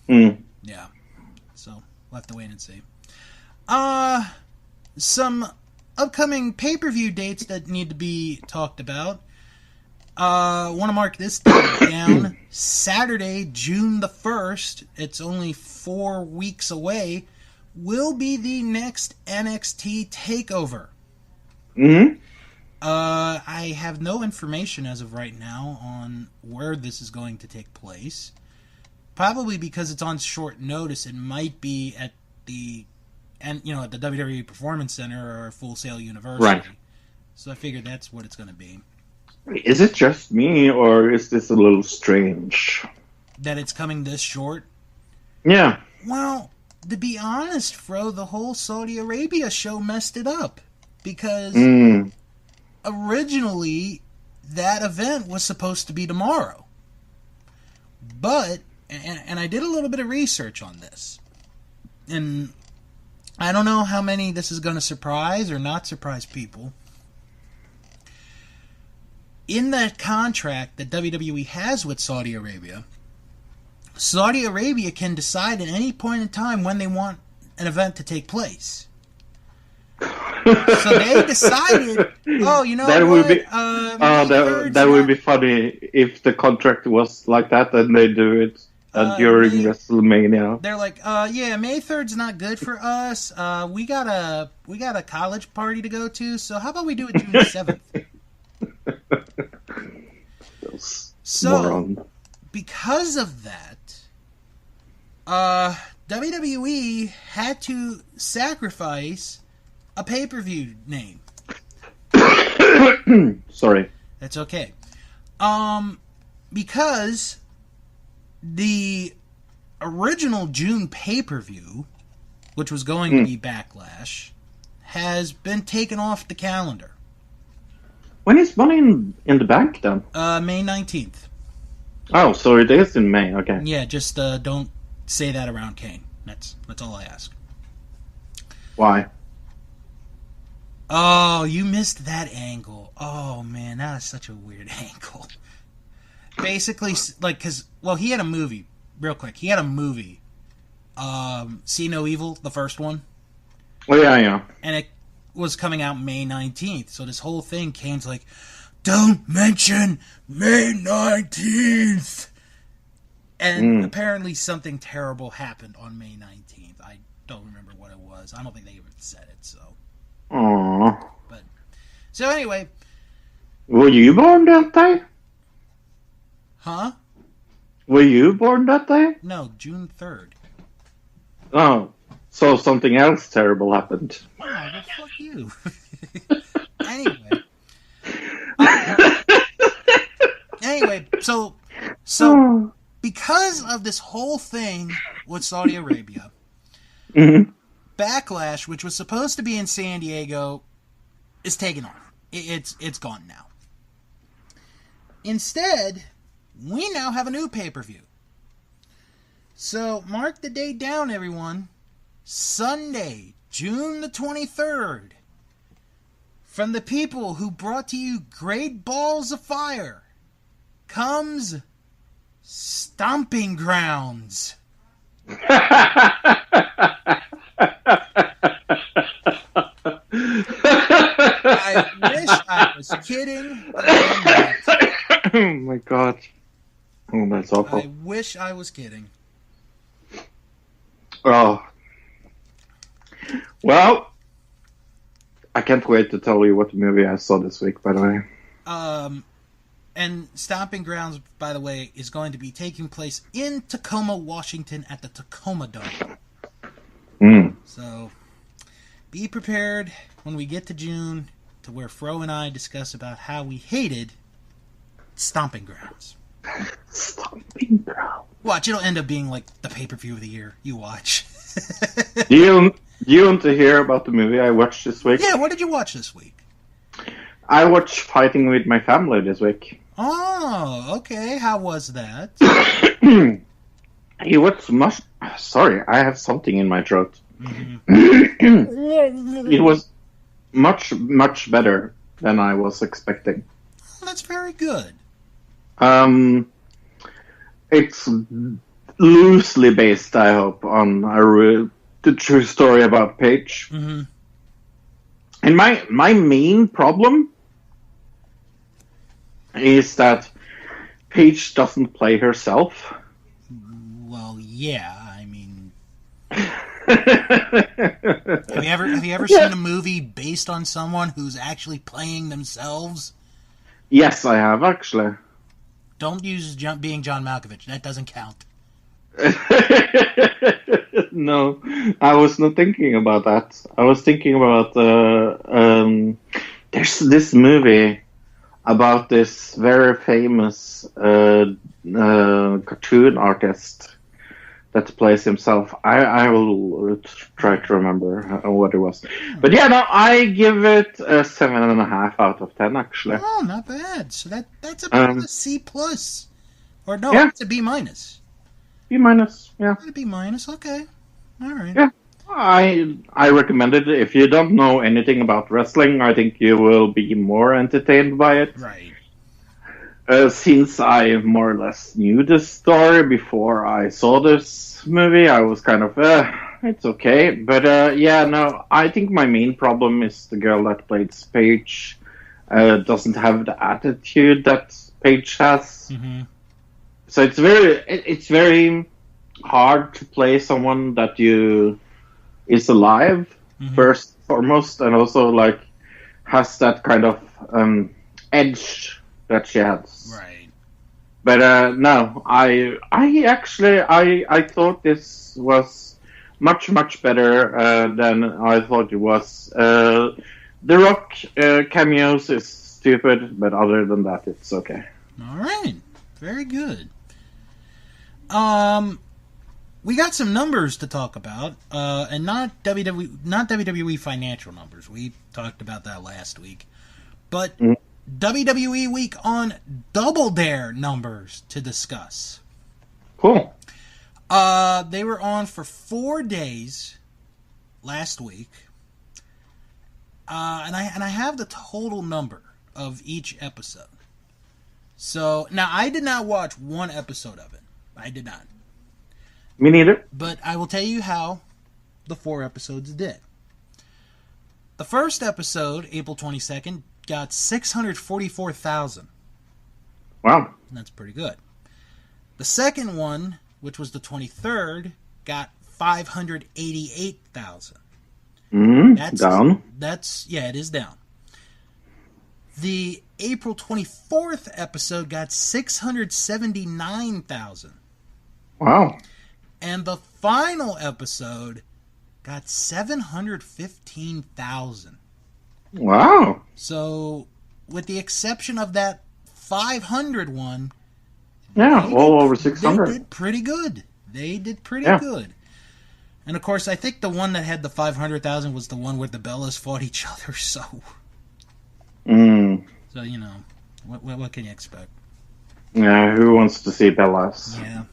S1: Yeah. So, we'll have to wait and see. Some upcoming pay-per-view dates that need to be talked about. Want to mark this date down. Saturday, June the 1st, it's only 4 weeks away, will be the next NXT TakeOver.
S3: Mm-hmm.
S1: I have no information as of right now on where this is going to take place. Probably because it's on short notice, it might be at the WWE Performance Center or Full Sail University.
S3: Right.
S1: So I figured that's what it's going to be.
S3: Is it just me, or is this a little strange?
S1: That it's coming this short?
S3: Yeah.
S1: Well, to be honest, Fro, the whole Saudi Arabia show messed it up. Because originally, that event was supposed to be tomorrow. But, and I did a little bit of research on this. And I don't know how many this is going to surprise or not surprise people. in that contract that WWE has with Saudi Arabia, Saudi Arabia can decide at any point in time when they want an event to take place. So they decided, oh, you know
S3: that
S1: what?
S3: That would be funny if the contract was like that and they do it during WrestleMania.
S1: They're like, yeah, May 3rd's not good for us. We got a college party to go to, so how about we do it June 7th? So, because of that, WWE had to sacrifice a pay-per-view name.
S3: Sorry.
S1: That's okay. Because the original June pay-per-view, which was going to be Backlash, has been taken off the calendar.
S3: When is Money in the Bank then?
S1: May 19th.
S3: Oh, so it is in May, okay.
S1: Yeah, just don't say that around Kane. That's all I ask.
S3: Why?
S1: Oh, you missed that angle. Oh, man, that is such a weird angle. Basically, like, because, well, he had a movie, real quick. He had a movie, See No Evil, the first one.
S3: Oh, yeah.
S1: And it was coming out May 19th. So this whole thing, Kane's like, don't mention May 19th. And apparently something terrible happened on May 19th. I don't remember what it was. I don't think they even said it, so.
S3: Aww.
S1: But, so anyway.
S3: Were you born that day?
S1: Huh?
S3: Were you born that day?
S1: No, June 3rd.
S3: Oh, so something else terrible happened.
S1: Oh, well, fuck you. Anyway, so because of this whole thing with Saudi Arabia, Backlash, which was supposed to be in San Diego, is taken off. It's gone now. Instead, we now have a new pay-per-view. So, mark the date down, everyone. Sunday, June the 23rd. From the people who brought to you Great Balls of Fire comes Stomping Grounds. I wish I was kidding.
S3: Oh my god. Oh, that's awful.
S1: I wish I was kidding.
S3: Oh. Well, I can't wait to tell you what movie I saw this week, by the way.
S1: And Stomping Grounds, by the way, is going to be taking place in Tacoma, Washington at the Tacoma Dome. So, be prepared when we get to June to where Fro and I discuss about how we hated Stomping Grounds.
S3: Stomping Grounds.
S1: Watch, it'll end up being like the pay-per-view of the year. You watch.
S3: Do you want to hear about the movie I watched this week?
S1: Yeah, what did you watch this week?
S3: I watched Fighting with My Family this week.
S1: Oh, okay. How was that?
S3: It was much... Sorry, I have something in my throat. It was much, much better than I was expecting.
S1: Oh, that's very good.
S3: It's loosely based, I hope, on the true story about Paige. And my main problem is that Paige doesn't play herself.
S1: Well, yeah, I mean... Have you ever seen a movie based on someone who's actually playing themselves?
S3: Yes, I have, actually.
S1: Don't use being John Malkovich. That doesn't count.
S3: No, I was not thinking about that. I was thinking about there's this movie about this very famous cartoon artist that plays himself. I will try to remember what it was. But yeah, no, I give it a 7.5 out of 10, actually.
S1: Oh, not bad. So that's about a C+. Or no,
S3: yeah.
S1: It's a B-.
S3: B-, yeah.
S1: A B-, okay. All right.
S3: Yeah, I recommend it. If you don't know anything about wrestling, I think you will be more entertained by it.
S1: Right.
S3: Since I more or less knew the story before I saw this movie, I was kind of, it's okay. But yeah, no, I think my main problem is the girl that played Paige doesn't have the attitude that Paige has.
S1: Mm-hmm.
S3: So it's very hard to play someone that is alive first and foremost, and also like has that kind of edge that she has.
S1: Right.
S3: But no, I thought this was much better than I thought it was. The Rock cameos is stupid, but other than that, it's okay.
S1: All right. Very good. We got some numbers to talk about, and not WWE financial numbers. We talked about that last week, but WWE Week on Double Dare numbers to discuss.
S3: Cool.
S1: They were on for 4 days last week, and I have the total number of each episode. So now I did not watch one episode of it. I did not.
S3: Me neither.
S1: But I will tell you how the 4 episodes did. The first episode, April 22nd, got 644,000.
S3: Wow.
S1: That's pretty good. The second one, which was the 23rd, got 588,000.
S3: That's down.
S1: Yeah, it is down. The April 24th episode got 679,000.
S3: Wow.
S1: And the final episode got 715,000.
S3: Wow.
S1: So, with the exception of that 500 one,
S3: yeah, well over 600.
S1: They did pretty good. Good. And of course, I think the one that had the 500,000 was the one where the Bellas fought each other. So, so you know, what can you expect?
S3: Yeah, who wants to see Bellas?
S1: Yeah.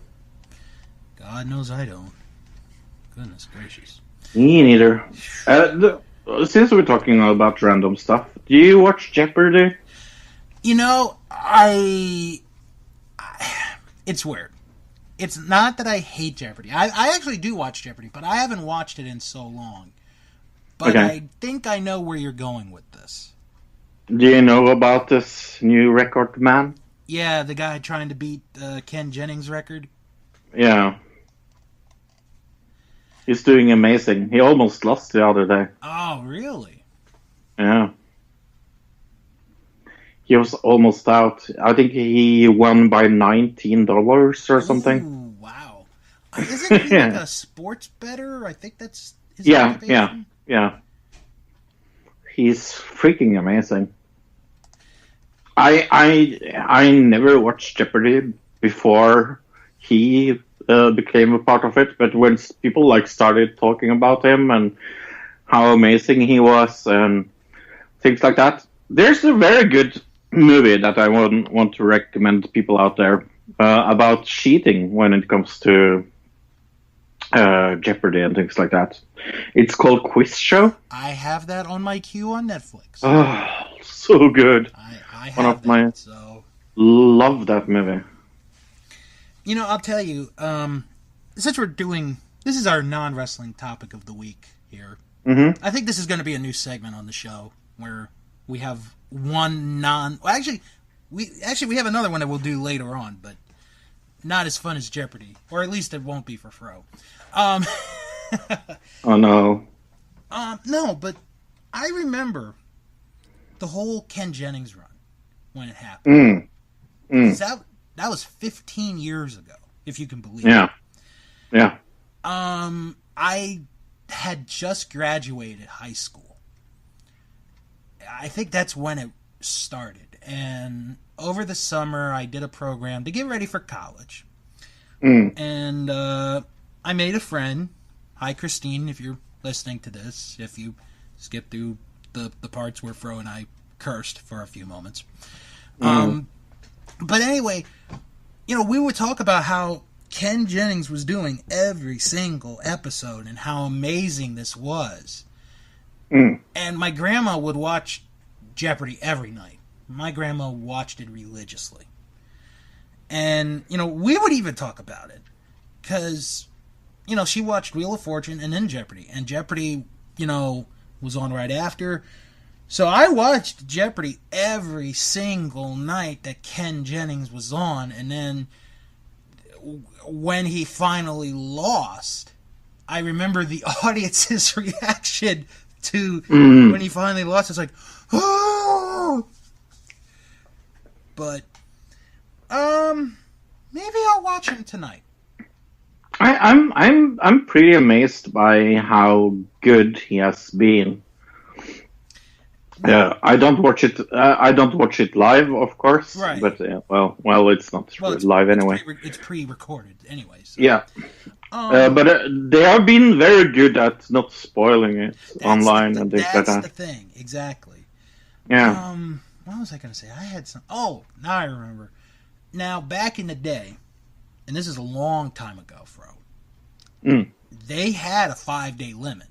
S1: God knows I don't. Goodness gracious.
S3: Me neither. Since we're talking about random stuff, do you watch Jeopardy?
S1: You know, it's weird. It's not that I hate Jeopardy. I actually do watch Jeopardy, but I haven't watched it in so long. But okay. I think I know where you're going with this.
S3: Do you know about this new record man?
S1: Yeah, the guy trying to beat Ken Jennings' record.
S3: Yeah. He's doing amazing. He almost lost the other day.
S1: Oh, really?
S3: Yeah. He was almost out. I think he won by $19 or something.
S1: Ooh, wow. Isn't he like a sports bettor? I think that's his
S3: Yeah. He's freaking amazing. I never watched Jeopardy before he became a part of it, but when people like started talking about him and how amazing he was and things like that, there's a very good movie that I want to recommend to people out there about cheating when it comes to Jeopardy and things like that. It's called Quiz Show.
S1: I have that on my queue on Netflix.
S3: Oh, so good.
S1: I have
S3: love that movie.
S1: You know, I'll tell you, since this is our non-wrestling topic of the week here.
S3: Mm-hmm.
S1: I think this is going to be a new segment on the show where we have one we have another one that we'll do later on, but not as fun as Jeopardy, or at least it won't be for Fro.
S3: Oh no.
S1: No, but I remember the whole Ken Jennings run when it happened. That was 15 years ago, if you can believe it.
S3: Yeah.
S1: I had just graduated high school. I think that's when it started. And over the summer, I did a program to get ready for college. And I made a friend. Hi, Christine, if you're listening to this. If you skip through the parts where Fro and I cursed for a few moments. But anyway, you know, we would talk about how Ken Jennings was doing every single episode and how amazing this was. And my grandma would watch Jeopardy every night. My grandma watched it religiously. And, we would even talk about it. Because, she watched Wheel of Fortune and then Jeopardy. And Jeopardy, was on right after. So I watched Jeopardy every single night that Ken Jennings was on. And then when he finally lost, I remember the audience's reaction to when he finally lost. It's like, oh! But, maybe I'll watch him tonight.
S3: I'm pretty amazed by how good he has been. Yeah, I don't watch it. I don't watch it live, of course.
S1: Right.
S3: But well, it's not live anyway.
S1: It's pre-recorded, anyways. So.
S3: Yeah. But they have been very good at not spoiling it online and things like that.
S1: That's the thing, exactly.
S3: Yeah.
S1: What was I going to say? I had some. Oh, now I remember. Now, back in the day, and this is a long time ago, Fro. They had a 5-day limit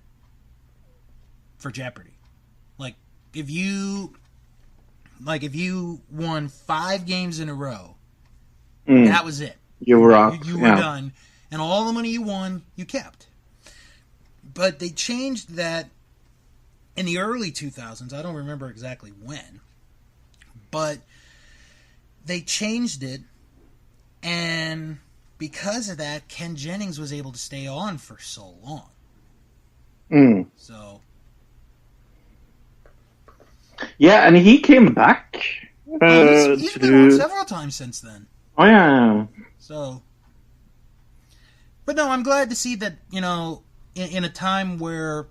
S1: for Jeopardy. If you won 5 games in a row, that was it.
S3: You were out.
S1: You were done. And all the money you won, you kept. But they changed that in the early 2000s. I don't remember exactly when. But they changed it. And because of that, Ken Jennings was able to stay on for so long. So...
S3: Yeah, and he came back.
S1: He's been on several times since then.
S3: Oh, yeah.
S1: So... But no, I'm glad to see that, in a time where,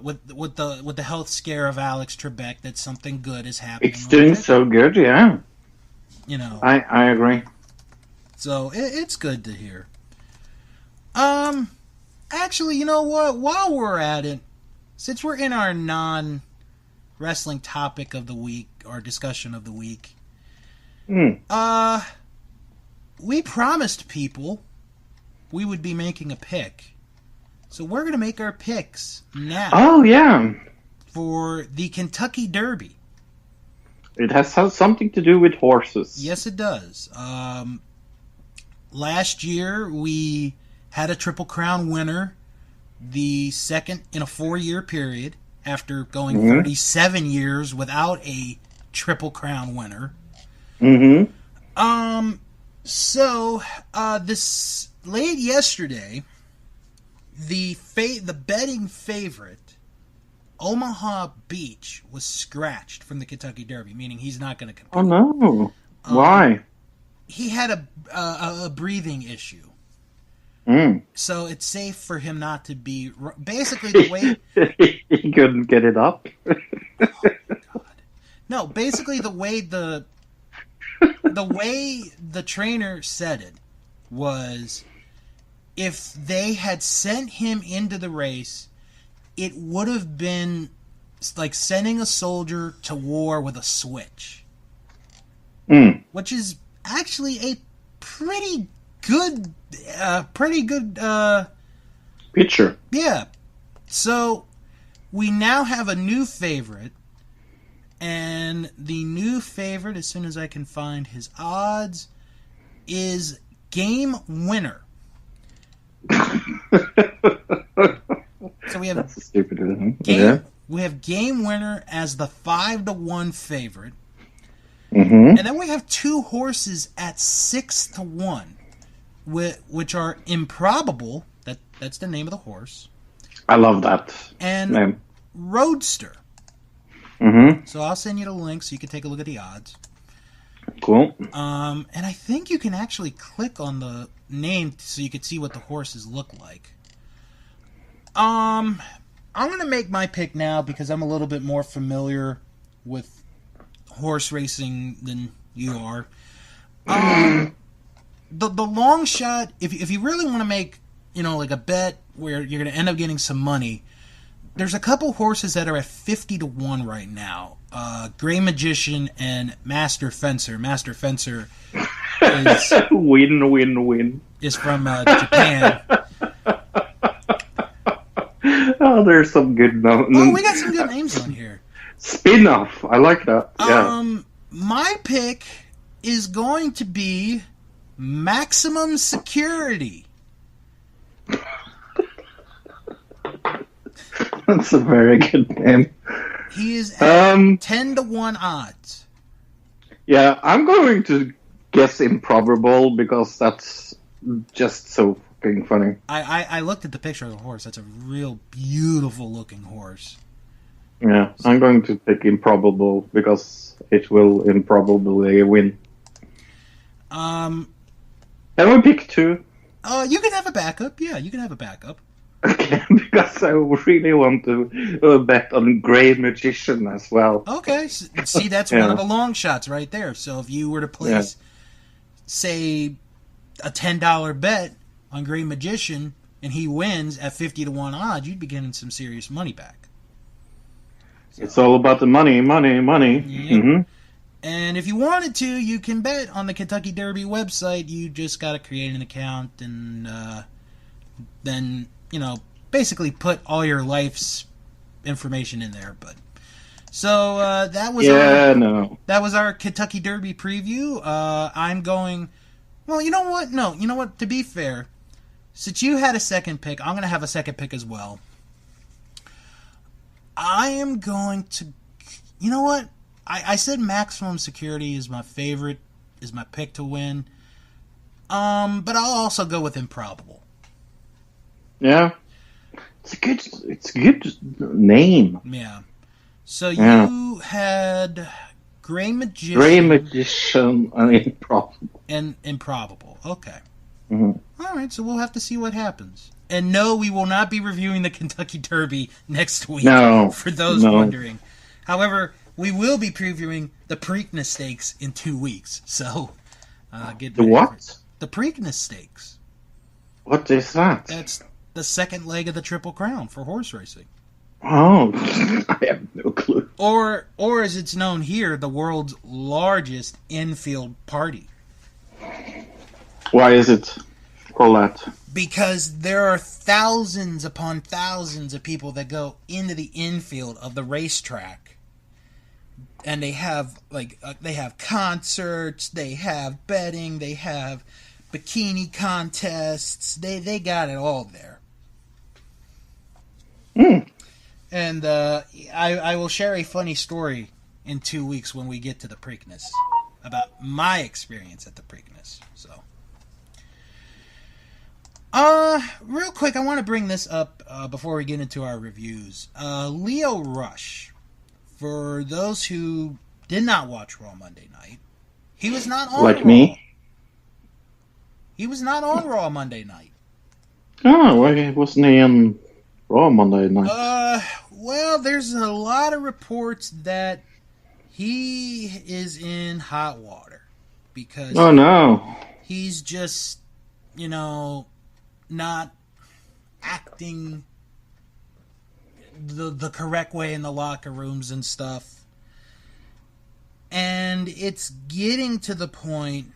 S1: with the health scare of Alex Trebek, that something good is happening.
S3: It's doing so good, yeah. I agree.
S1: So it's good to hear. Actually, you know what? While we're at it, since we're in our non-wrestling topic of the week or discussion of the week, we promised people we would be making a pick. So we're going to make our picks now.
S3: Oh, yeah.
S1: For the Kentucky Derby.
S3: It has something to do with horses.
S1: Yes, it does. Last year, we had a Triple Crown winner, the second in a 4-year period, after going 37 years without a Triple Crown winner. So, this late yesterday, the betting favorite, Omaha Beach, was scratched from the Kentucky Derby, meaning he's not going to compete.
S3: Oh, no. Why?
S1: He had a breathing issue. So it's safe for him not to be... Basically, the way...
S3: He couldn't get it up?
S1: Oh, God. No, basically the way the trainer said it was, if they had sent him into the race, it would have been like sending a soldier to war with a switch. Which is actually a pretty good
S3: picture.
S1: Yeah. So we now have a new favorite, and the new favorite, as soon as I can find his odds, is Game Winner. So we have
S3: That's stupid, isn't it?
S1: Game, we have Game Winner as the 5-1 favorite.
S3: Mm-hmm.
S1: And then we have two horses at 6-1, which are Improbable. That's the name of the horse.
S3: I love that
S1: and
S3: name.
S1: Roadster.
S3: Mm-hmm.
S1: So I'll send you the link so you can take a look at the odds.
S3: Cool.
S1: And I think you can actually click on the name so you can see what the horses look like. I'm going to make my pick now because I'm a little bit more familiar with horse racing than you are. The long shot, if you really want to make, like a bet where you're going to end up getting some money, there's a couple horses that are at 50-1 right now. Gray Magician and Master Fencer. Master Fencer is
S3: win.
S1: Is from Japan.
S3: Oh, there's some good names.
S1: Oh, we got some good names on here.
S3: Spin-off. I like that. Yeah.
S1: My pick is going to be Maximum Security.
S3: That's a very good name.
S1: He is at 10-1 odds.
S3: Yeah, I'm going to guess improbable because that's just so fucking funny.
S1: I looked at the picture of the horse. That's a real beautiful looking horse.
S3: Yeah, I'm going to pick improbable because it will improbably win. Can we pick two?
S1: You can have a backup. Yeah, you can have a backup.
S3: Okay, because I really want to bet on Grey Magician as well.
S1: Okay, see, that's one of the long shots right there. So if you were to place, say, a $10 bet on Grey Magician and he wins at 50-1 odds, you'd be getting some serious money back. So,
S3: it's all about the money.
S1: Yep.
S3: Mm-hmm.
S1: And if you wanted to, you can bet on the Kentucky Derby website. You just got to create an account and then, basically put all your life's information in there. But so that was our Kentucky Derby preview. I'm going. Well, you know what? No, you know what? To be fair, since you had a second pick, I'm going to have a second pick as well. I am going to. You know what? I said Maximum Security is my favorite, is my pick to win. But I'll also go with Improbable.
S3: Yeah. It's a good name.
S1: Yeah. So you had Grey Magician.
S3: Grey Magician and Improbable.
S1: And Improbable. Okay.
S3: Mm-hmm.
S1: All right, so we'll have to see what happens. And no, we will not be reviewing the Kentucky Derby next week.
S3: No.
S1: For those wondering. However, we will be previewing the Preakness Stakes in 2 weeks. So, get
S3: the what?
S1: The Preakness Stakes.
S3: What is that?
S1: That's the second leg of the Triple Crown for horse racing.
S3: Oh, I have no clue.
S1: Or as it's known here, the world's largest infield party.
S3: Why is it called that?
S1: Because there are thousands upon thousands of people that go into the infield of the racetrack. And they have they have concerts, they have betting, they have bikini contests. They got it all there. And I will share a funny story in 2 weeks when we get to the Preakness about my experience at the Preakness. So, real quick, I want to bring this up before we get into our reviews. Leo Rush, for those who did not watch Raw Monday night, he was not on
S3: like
S1: Raw.
S3: Me.
S1: He was not on Raw Monday night.
S3: Oh, why wasn't he on Raw Monday night?
S1: Well, there's a lot of reports that he is in hot water because he's just, not acting the correct way in the locker rooms and stuff. And it's getting to the point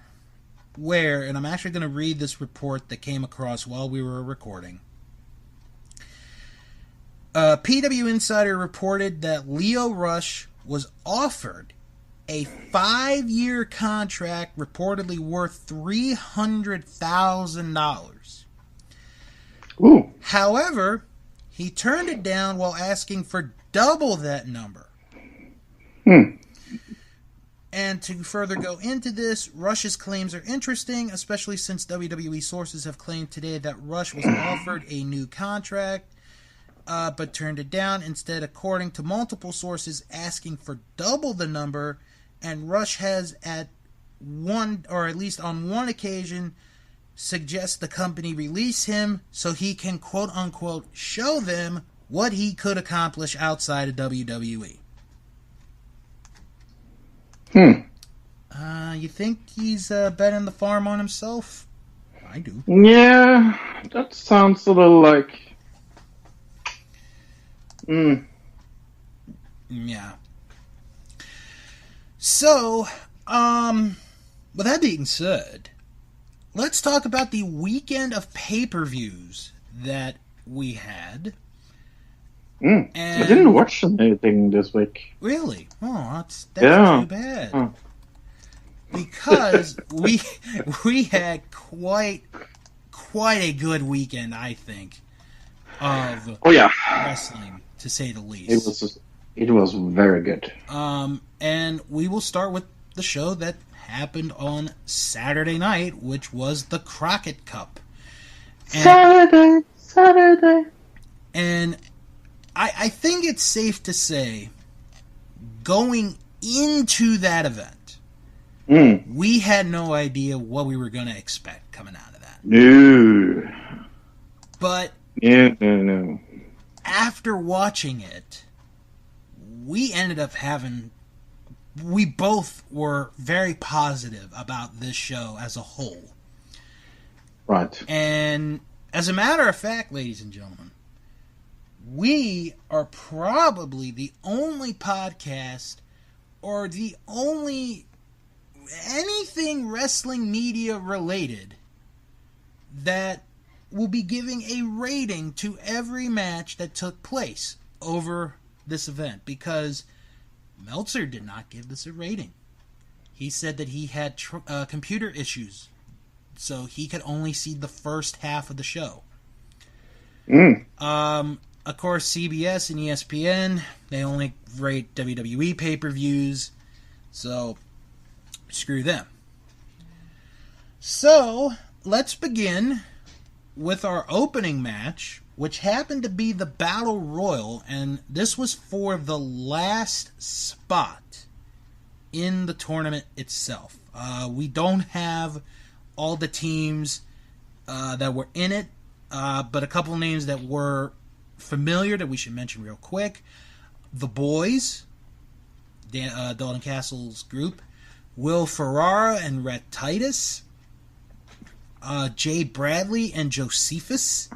S1: where, and I'm actually going to read this report that came across while we were recording. PW Insider reported that Leo Rush was offered a 5-year contract reportedly worth $300,000.
S3: Ooh.
S1: However, he turned it down while asking for double that number. And to further go into this, Rush's claims are interesting, especially since WWE sources have claimed today that Rush was offered a new contract, but turned it down instead, according to multiple sources, asking for double the number. And Rush has at least on one occasion, suggest the company release him so he can quote unquote show them what he could accomplish outside of WWE. You think he's betting the farm on himself? I do.
S3: Yeah, that sounds a little like.
S1: Yeah. So, with that being said, let's talk about the weekend of pay-per-views that we had.
S3: I didn't watch anything this week.
S1: Really? Oh, that's
S3: yeah.
S1: too bad. because we had quite a good weekend, I think, of wrestling, to say the least.
S3: It was very good.
S1: And we will start with the show that happened on Saturday night, which was the Crockett Cup. And,
S3: Saturday.
S1: And I think it's safe to say, going into that event, we had no idea what we were going to expect coming out of that.
S3: No.
S1: But
S3: no.
S1: After watching it, we ended up we both were very positive about this show as a whole.
S3: Right.
S1: And as a matter of fact, ladies and gentlemen, we are probably the only podcast or the only anything wrestling media related that will be giving a rating to every match that took place over this event, because Meltzer did not give this a rating. He said that he had computer issues, so he could only see the first half of the show. Of course, CBS and ESPN, they only rate WWE pay-per-views, so screw them. So, let's begin with our opening match, which happened to be the Battle Royal, and this was for the last spot in the tournament itself. We don't have all the teams that were in it, but a couple names that were familiar that we should mention real quick. The Boys, Dalton Castle's group, Will Ferrara and Rhett Titus, Jay Bradley and Josephus,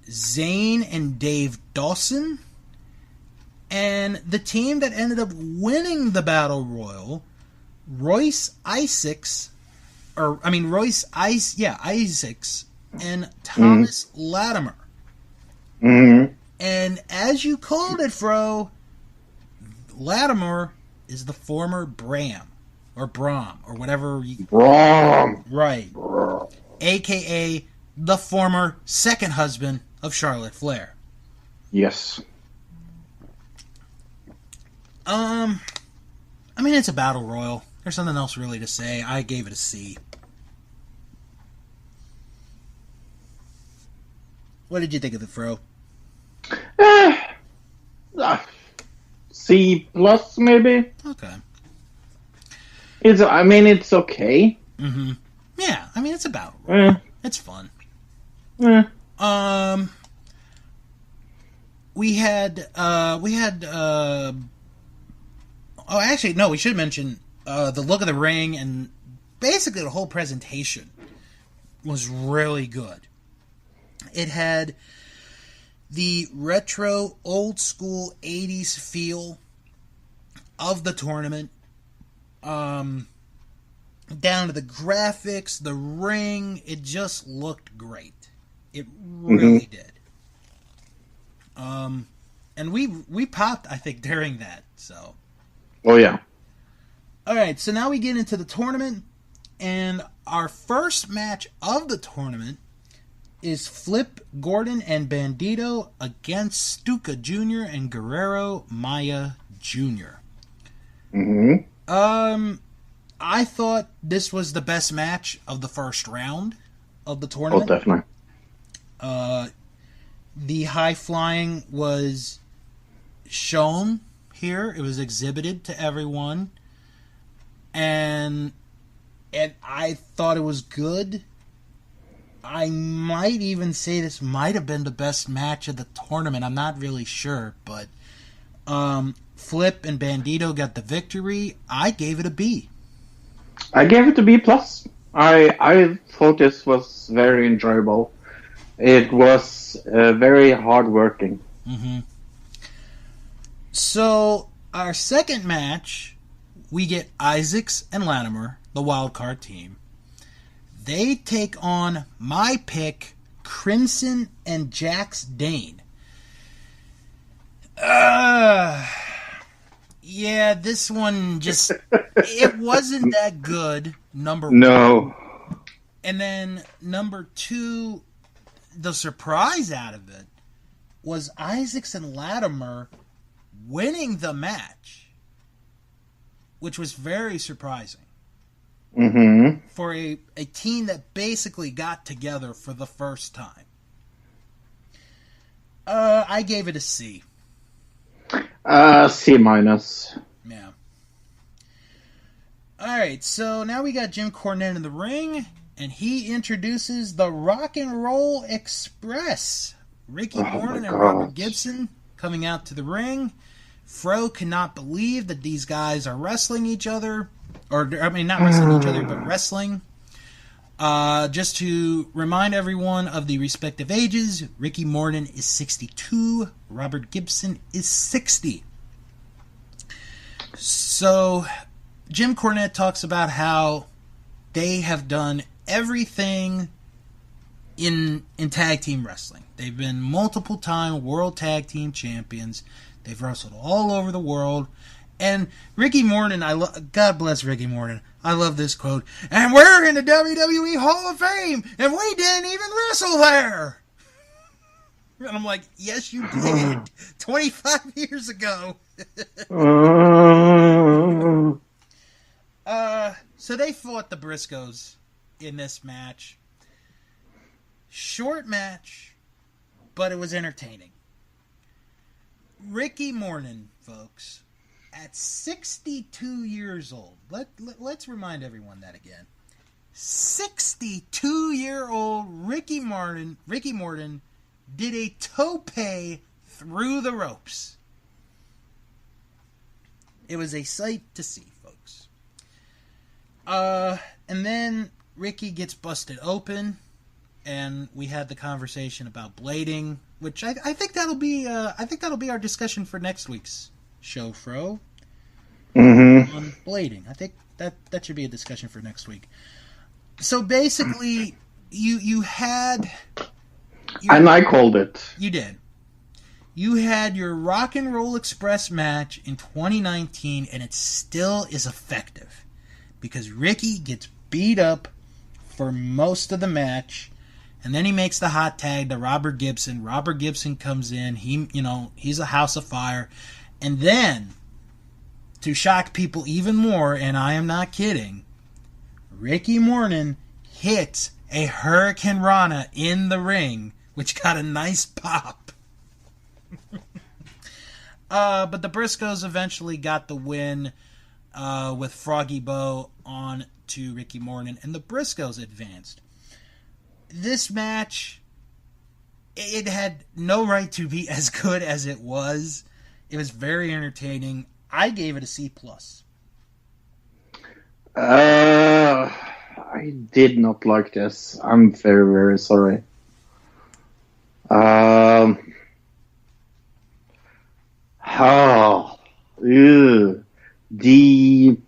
S1: Zane and Dave Dawson, and the team that ended up winning the Battle Royal, Isaacs and Thomas Latimer. And as you called it, Fro, Latimer is the former Bram, or whatever you...
S3: Bram!
S1: Right. A.K.A. the former second husband of Charlotte Flair.
S3: Yes.
S1: I mean, it's a Battle Royal. There's nothing else really to say. I gave it a C. What did you think of it, Fro?
S3: C plus, maybe?
S1: Okay.
S3: It's okay.
S1: Mm-hmm. Yeah, I mean, it's a Battle Royal. It's fun. We had we should mention the look of the ring, and basically the whole presentation was really good. It had the retro, old school 80s feel of the tournament, down to the graphics, the ring. It just looked great. It really did. And we popped, I think, during that. So.
S3: Oh yeah.
S1: All right, so now we get into the tournament, and our first match of the tournament is Flip Gordon and Bandito against Stuka Jr. and Guerrero Maya Jr. I thought this was the best match of the first round of the tournament.
S3: Oh, definitely.
S1: The high flying was shown here. It was exhibited to everyone. And I thought it was good. I might even say this might have been the best match of the tournament. I'm not really sure, but Flip and Bandito got the victory. I gave it a B.
S3: I gave it a B plus. I thought this was very enjoyable. It was very hard-working.
S1: So, our second match, we get Isaacs and Latimer, the wild card team. They take on my pick, Crimson and Jax Dane. Yeah, this one just, it wasn't that good, number one.
S3: No.
S1: And then number two, the surprise out of it was Isaacs and Latimer winning the match, which was very surprising.
S3: Mm-hmm.
S1: For a team that basically got together for the first time. I gave it a C.
S3: C minus.
S1: Yeah. Alright, so now we got Jim Cornette in the ring, and he introduces the Rock and Roll Express. Ricky Morton and Robert Gibson coming out to the ring. Fro cannot believe that these guys are wrestling each other. Or, I mean, not wrestling each other, but wrestling. Just to remind everyone of the respective ages, Ricky Morton is 62, Robert Gibson is 60. So, Jim Cornette talks about how they have done everything in tag team wrestling. They've been multiple-time world tag team champions. They've wrestled all over the world. And Ricky Morton, God bless Ricky Morton. I love this quote. And we're in the WWE Hall of Fame, and we didn't even wrestle there. And I'm like, yes, you did. 25 years ago. So they fought the Briscoes in this match. Short match, but it was entertaining. Ricky Morton, folks, at 62 years old, let's remind everyone that again. 62-year-old Ricky Morton did a tope through the ropes. It was a sight to see, folks. And then Ricky gets busted open, and we had the conversation about blading, which I think that'll be our discussion for next week's show, Fro.
S3: Mm-hmm.
S1: On blading. I think that should be a discussion for next week. So basically, you had...
S3: And I called it.
S1: You did. You had your Rock and Roll Express match in 2019, and it still is effective. Because Ricky gets beat up for most of the match, and then he makes the hot tag to Robert Gibson. Robert Gibson comes in. He's a house of fire. And then, to shock people even more, and I am not kidding, Ricky Morton hits a Hurricane Rana in the ring, which got a nice pop. But the Briscoes eventually got the win with Froggy Bow on to Ricky Morton, and the Briscoes advanced. This match, it had no right to be as good as it was. It was very entertaining. I gave it a C+.
S3: I did not like this. I'm very, very sorry. D+?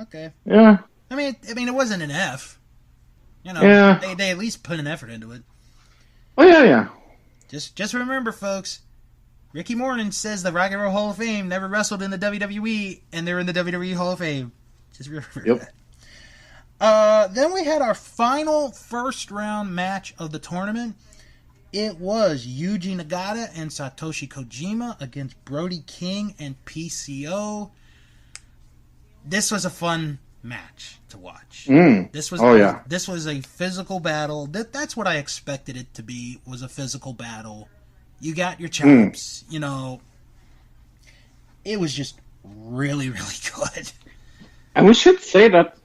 S1: Okay.
S3: Yeah.
S1: I mean, it wasn't an F.
S3: Yeah.
S1: They at least put an effort into it.
S3: Oh, yeah.
S1: Just remember, folks, Ricky Morton says the Rock and Roll Hall of Fame never wrestled in the WWE, and they're in the WWE Hall of Fame. Just remember that. Then we had our final first-round match of the tournament. It was Yuji Nagata and Satoshi Kojima against Brody King and PCO. This was a fun match to watch. This was a physical battle. That's what I expected it to be, was a physical battle. You got your chops, It was just really, really good.
S3: And we should say that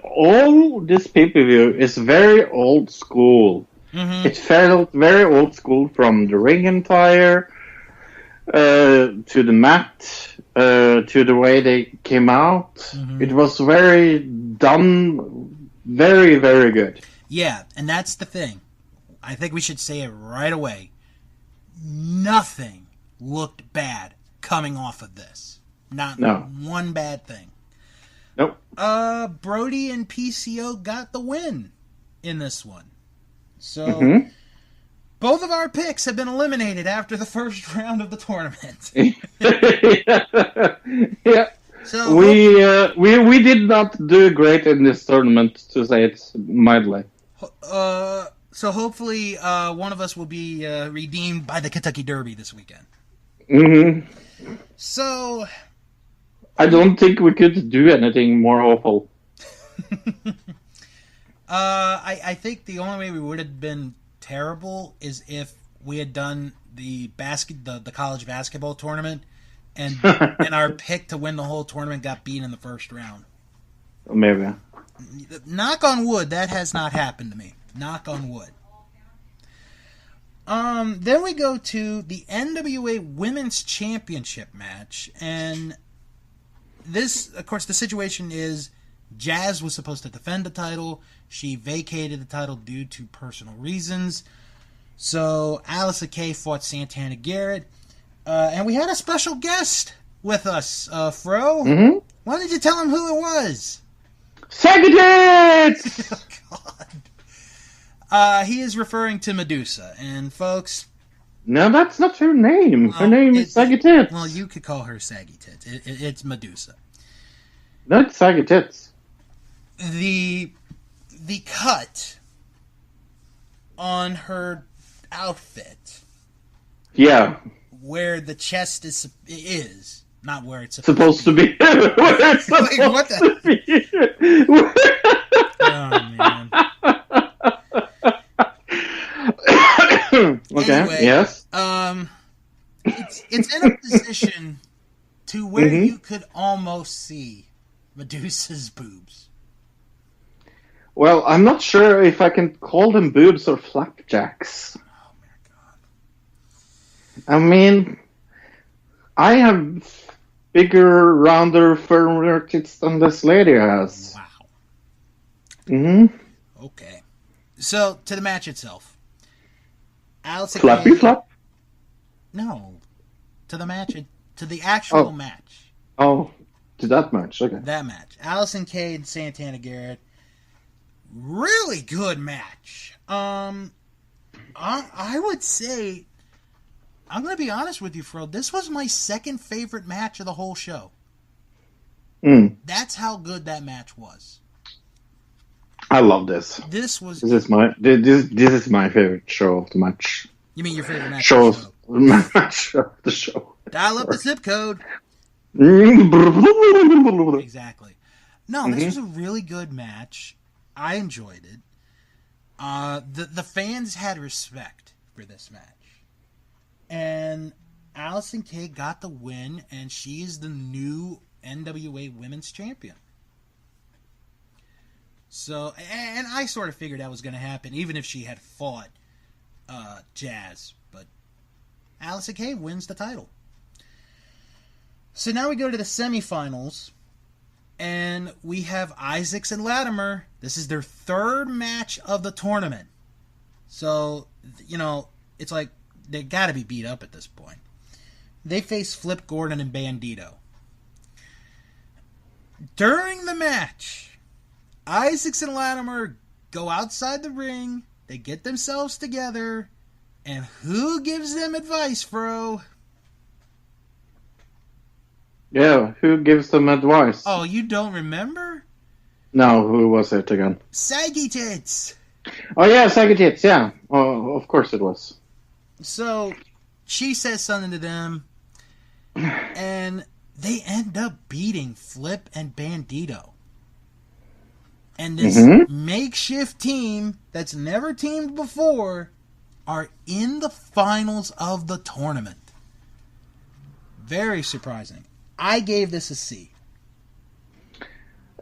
S3: all this pay-per-view is very old school.
S1: Mm-hmm.
S3: It felt very old school, from the ring attire to the mat to the way they came out. Mm-hmm. It was very very, very good.
S1: Yeah, and that's the thing. I think we should say it right away. Nothing looked bad coming off of this. Not one bad thing.
S3: Nope.
S1: Brody and PCO got the win in this one. So, both of our picks have been eliminated after the first round of the tournament.
S3: Yeah.
S1: So
S3: we did not do great in this tournament, to say it mildly.
S1: So hopefully one of us will be redeemed by the Kentucky Derby this weekend.
S3: Mm-hmm.
S1: So
S3: I don't think we could do anything more awful.
S1: I think the only way we would have been terrible is if we had done the college basketball tournament and our pick to win the whole tournament got beat in the first round.
S3: Maybe.
S1: Knock on wood, that has not happened to me. Knock on wood. Then we go to the NWA Women's Championship match, and this, of course, the situation is Jazz was supposed to defend the title. She vacated the title due to personal reasons. So Allison Kay fought Santana Garrett, and we had a special guest with us, Fro.
S3: Mm-hmm.
S1: Why did you tell him who it was?
S3: Sagitits!
S1: Oh, God. He is referring to Medusa, and folks...
S3: No, that's not her name. Her name is Sagitits.
S1: Well, you could call her Saggy Tits. It's Medusa.
S3: No, it's Sagitits.
S1: The cut on her outfit...
S3: Yeah.
S1: Where the chest is not where it's
S3: supposed to be. Where it's supposed
S1: what
S3: to be.
S1: Oh, man.
S3: Okay.
S1: Anyway,
S3: yes.
S1: It's in a position to where you could almost see Medusa's boobs.
S3: Well, I'm not sure if I can call them boobs or flapjacks.
S1: Oh my God.
S3: I mean, I have bigger, rounder, firmer tits than this lady has.
S1: Wow.
S3: Mm-hmm.
S1: Okay. So, to the match itself. Allison
S3: Flappy
S1: Kay,
S3: flap?
S1: No. To the match. To the actual match.
S3: Oh, to that match. Okay.
S1: That match. Allison Kay and Santana Garrett. Really good match. I would say, I'm going to be honest with you, Fro. This was my second favorite match of the whole show. That's how good that match was.
S3: I love this.
S1: This
S3: is my favorite show of the match.
S1: You mean your favorite match?
S3: Match of the show.
S1: Dial up the zip code. Exactly. No, this was a really good match. I enjoyed it. The fans had respect for this match. And Allison Kay got the win, and she is the new NWA Women's Champion. So, and I sort of figured that was going to happen, even if she had fought Jazz. But Allison Kay wins the title. So now we go to the semifinals, and we have Isaacs and Latimer. This is their third match of the tournament. So, it's like they got to be beat up at this point. They face Flip Gordon and Bandito. During the match, Isaacs and Latimer go outside the ring, they get themselves together, and who gives them advice, Fro?
S3: Yeah, who gives them advice?
S1: Oh, you don't remember?
S3: No, who was it again?
S1: Saggy Tits!
S3: Oh yeah, Saggy Tits, yeah. Oh, of course it was.
S1: So, she says something to them, and they end up beating Flip and Bandito. And this makeshift team that's never teamed before are in the finals of the tournament. Very surprising. I gave this a C.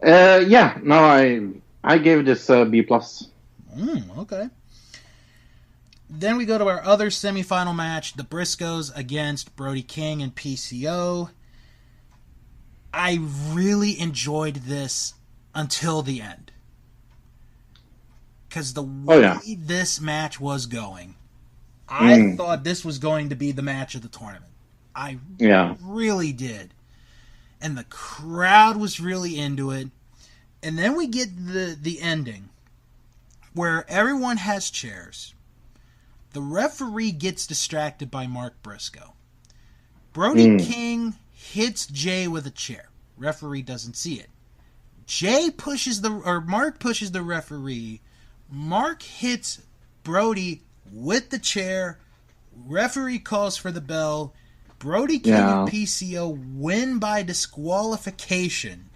S3: Yeah, no, I gave this a B+.
S1: Okay. Then we go to our other semifinal match, the Briscoes against Brody King and PCO. I really enjoyed this until the end. Because the way this match was going, I thought this was going to be the match of the tournament. I really did. And the crowd was really into it. And then we get the ending, where everyone has chairs. the referee gets distracted by Mark Briscoe. Brody King hits Jay with a chair. Referee doesn't see it. Mark pushes the referee. Mark hits Brody with the chair. Referee calls for the bell. Brody King and PCO win by disqualification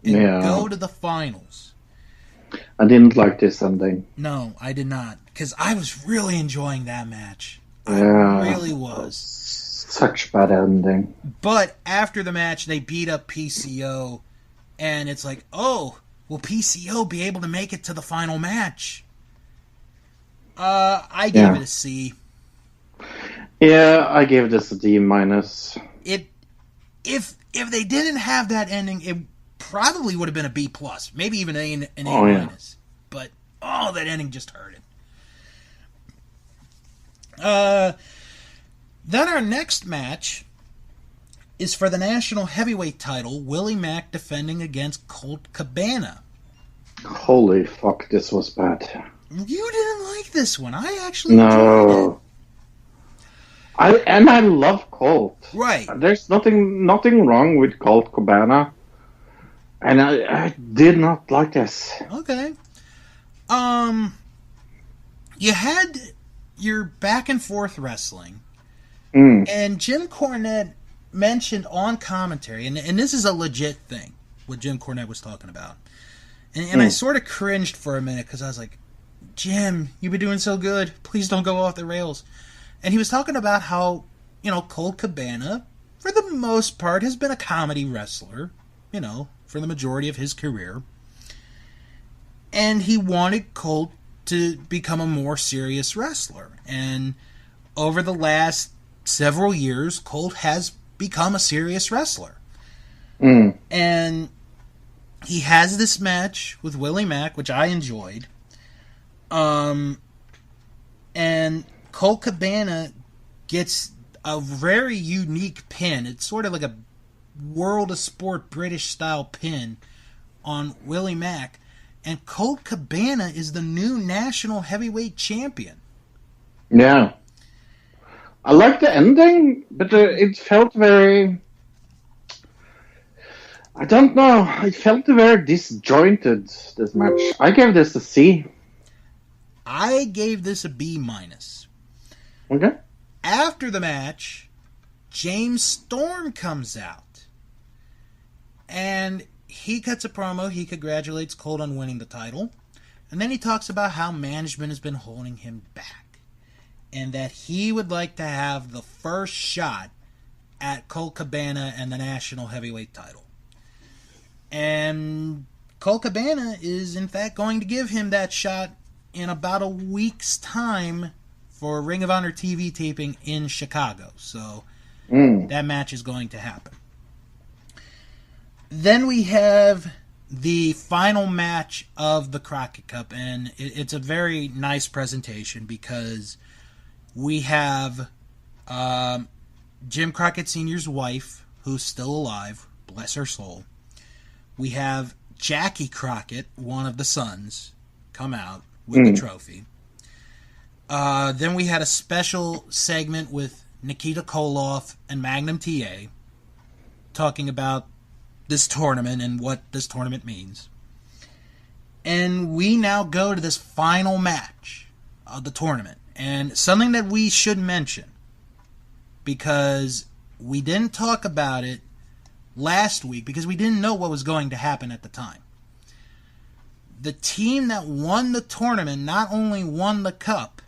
S1: and go to the finals.
S3: I didn't like this ending.
S1: No, I did not, because I was really enjoying that match. I really was.
S3: Such bad ending.
S1: But after the match, they beat up PCO, and it's like, oh, will PCO be able to make it to the final match? I gave it a C.
S3: Yeah, I gave this a D-.
S1: If they didn't have that ending, it probably would have been a B+, maybe even an A-.
S3: Yeah.
S1: But that ending just hurt it. Then our next match is for the National Heavyweight title, Willie Mack defending against Colt Cabana.
S3: Holy fuck, this was bad.
S1: You didn't like this one. I actually enjoyed it.
S3: I love Colt.
S1: Right.
S3: There's nothing wrong with Colt Cabana. And I did not like this.
S1: Okay. You had your back and forth wrestling. And Jim Cornette mentioned on commentary, and this is a legit thing, what Jim Cornette was talking about. And I sort of cringed for a minute, because I was like, Jim, you've been doing so good. Please don't go off the rails. And he was talking about how, Colt Cabana, for the most part, has been a comedy wrestler, for the majority of his career. And he wanted Colt to become a more serious wrestler. And over the last several years, Colt has become a serious wrestler. And he has this match with Willie Mack, which I enjoyed. And Colt Cabana gets a very unique pin. It's sort of like a World of Sport British style pin on Willie Mack. And Colt Cabana is the new national heavyweight champion.
S3: Yeah. I like the ending, but it felt very... I don't know. It felt very disjointed, this match. I gave this a C.
S1: I gave this a B-.
S3: Okay.
S1: After the match, James Storm comes out. And he cuts a promo. He congratulates Colt on winning the title. And then he talks about how management has been holding him back. And that he would like to have the first shot at Colt Cabana and the national heavyweight title. And Colt Cabana is, in fact, going to give him that shot in about a week's time for Ring of Honor TV taping in Chicago. So that match is going to happen. Then we have the final match of the Crockett Cup, and it's a very nice presentation because we have Jim Crockett Sr.'s wife, who's still alive, bless her soul. We have Jackie Crockett, one of the sons, come out with the trophy. Then we had a special segment with Nikita Koloff and Magnum TA talking about this tournament and what this tournament means. And we now go to this final match of the tournament. And something that we should mention, because we didn't talk about it last week because we didn't know what was going to happen at the time. The team that won the tournament not only won the cup,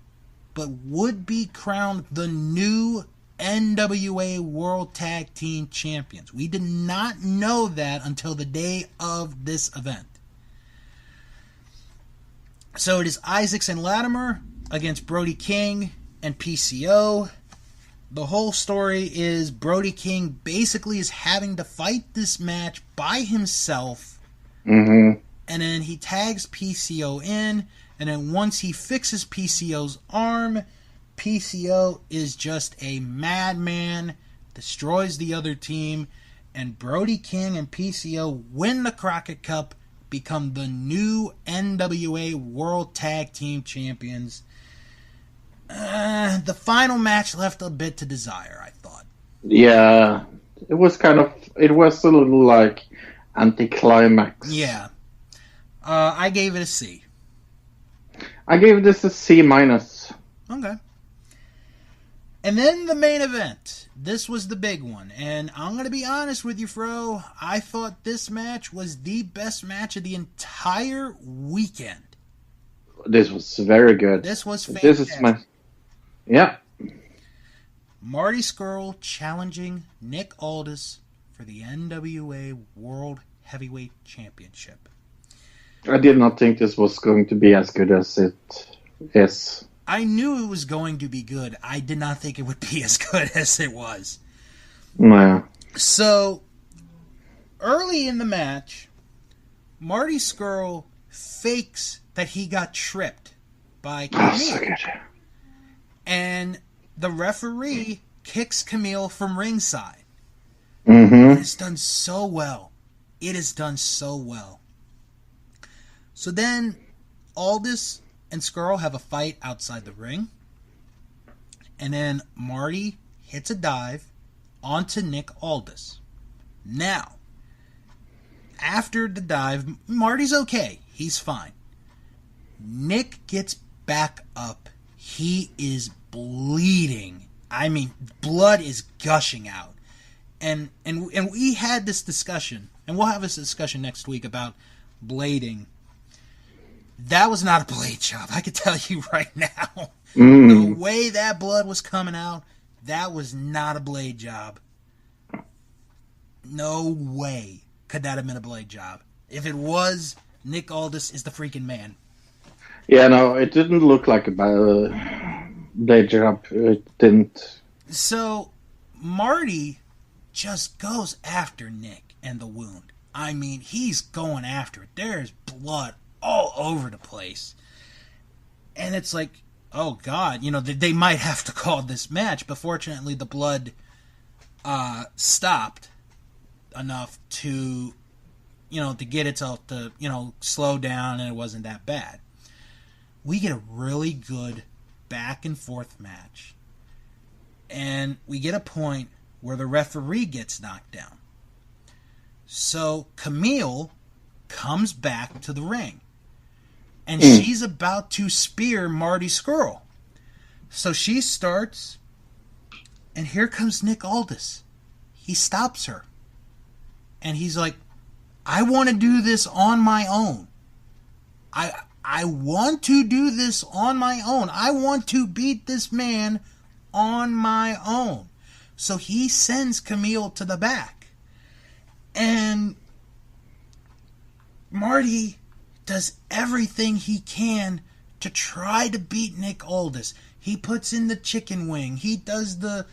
S1: but would be crowned the new NWA World Tag Team Champions. We did not know that until the day of this event. So it is Isaacs and Latimer against Brody King and PCO. The whole story is Brody King basically is having to fight this match by himself. And then he tags PCO in. And then once he fixes PCO's arm, PCO is just a madman, destroys the other team, and Brody King and PCO win the Crockett Cup, become the new NWA World Tag Team Champions. The final match left a bit to desire, I thought.
S3: Yeah, it was a little like anticlimax.
S1: Yeah. I gave it a C.
S3: I gave this a C-.
S1: Okay. And then the main event. This was the big one. And I'm going to be honest with you, Fro. I thought this match was the best match of the entire weekend.
S3: This was very good.
S1: This was fantastic.
S3: Yeah.
S1: Marty Scurll challenging Nick Aldis for the NWA World Heavyweight Championship.
S3: I did not think this was going to be as good as it is.
S1: I knew it was going to be good. I did not think it would be as good as it was.
S3: Yeah.
S1: So, early in the match, Marty Scurll fakes that he got tripped by Camille.
S3: So good.
S1: And the referee kicks Camille from ringside.
S3: Mm-hmm.
S1: It's done so well. It is done so well. So then, Aldis and Scurll have a fight outside the ring. And then Marty hits a dive onto Nick Aldis. Now, after the dive, Marty's okay. He's fine. Nick gets back up. He is bleeding. I mean, blood is gushing out. And we had this discussion, and we'll have this discussion next week about blading. That was not a blade job, I can tell you right now. The way that blood was coming out, that was not a blade job. No way could that have been a blade job. If it was, Nick Aldis is the freaking man.
S3: Yeah, no, it didn't look like a blade job. It didn't.
S1: So, Marty just goes after Nick and the wound. I mean, he's going after it. There's blood all over the place. And it's like, oh God, they might have to call this match, but fortunately the blood stopped enough to, to get itself to, slow down, and it wasn't that bad. We get a really good back and forth match. And we get a point where the referee gets knocked down. So Camille comes back to the ring. And she's about to spear Marty Scurll. So she starts, and here comes Nick Aldis. He stops her. And he's like, I want to do this on my own. I want to do this on my own. I want to beat this man on my own. So he sends Camille to the back. And Marty does everything he can to try to beat Nick Aldis. He puts in the chicken wing. He does the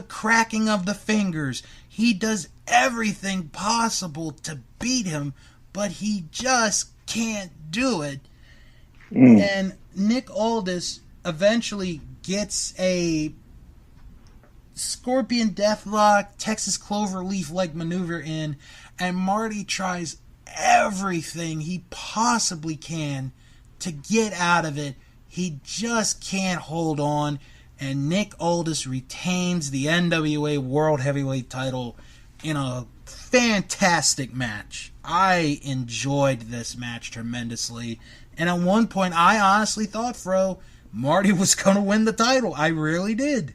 S1: cracking of the fingers. He does everything possible to beat him, but he just can't do it. And Nick Aldis eventually gets a Scorpion Deathlock, Texas Cloverleaf-like maneuver in, and Marty tries everything he possibly can to get out of it. He just can't hold on, and Nick Aldis retains the NWA World Heavyweight title in a fantastic match. I enjoyed this match tremendously, and at one point I honestly thought, Fro, Marty was going to win the title. I really did.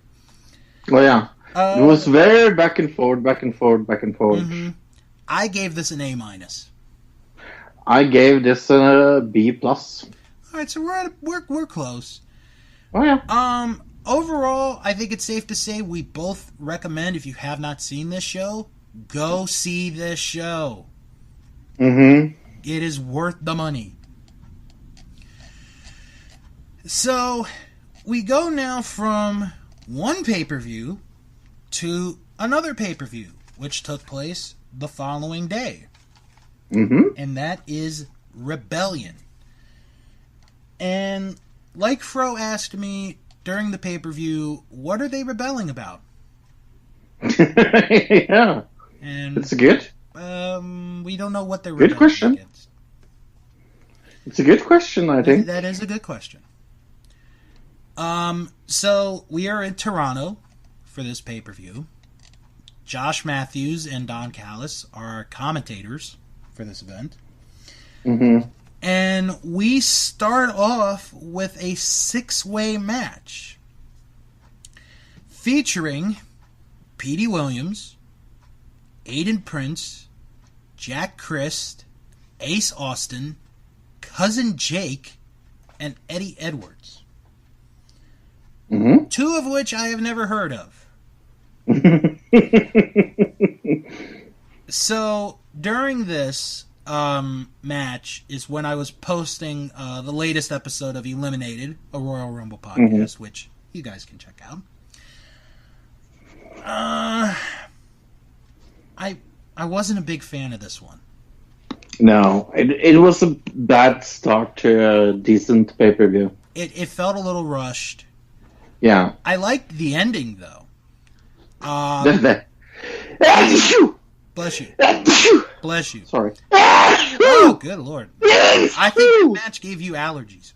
S3: Oh yeah, it was very back and forth.
S1: Mm-hmm. I gave this an A-.
S3: I gave this a B+.
S1: All right, so we're close.
S3: Oh yeah.
S1: Overall, I think it's safe to say we both recommend, if you have not seen this show, go see this show.
S3: Mm-hmm.
S1: It is worth the money. So, we go now from one pay-per-view to another pay-per-view, which took place the following day.
S3: Mm-hmm.
S1: And that is Rebellion. And like Fro asked me during the pay-per-view, what are they rebelling about?
S3: Yeah.
S1: And
S3: it's good.
S1: We don't know what they're
S3: good
S1: rebelling
S3: question.
S1: against.
S3: It's a good question, I think.
S1: That is a good question. So we are in Toronto for this pay-per-view. Josh Matthews and Don Callis are commentators for this event.
S3: Mm-hmm.
S1: And we start off with a 6-way match featuring Petey Williams, Aiden Prince, Jack Christ, Ace Austin, Cousin Jake, and Eddie Edwards.
S3: Mm-hmm.
S1: 2 of which I have never heard of. So during this match is when I was posting the latest episode of Eliminated, a Royal Rumble podcast, which you guys can check out. I wasn't a big fan of this one.
S3: No, it was a bad start to a decent pay-per-view.
S1: It felt a little rushed.
S3: Yeah.
S1: I liked the ending though. Bless you. Bless you.
S3: Sorry.
S1: Oh, good lord. I think the match gave you allergies.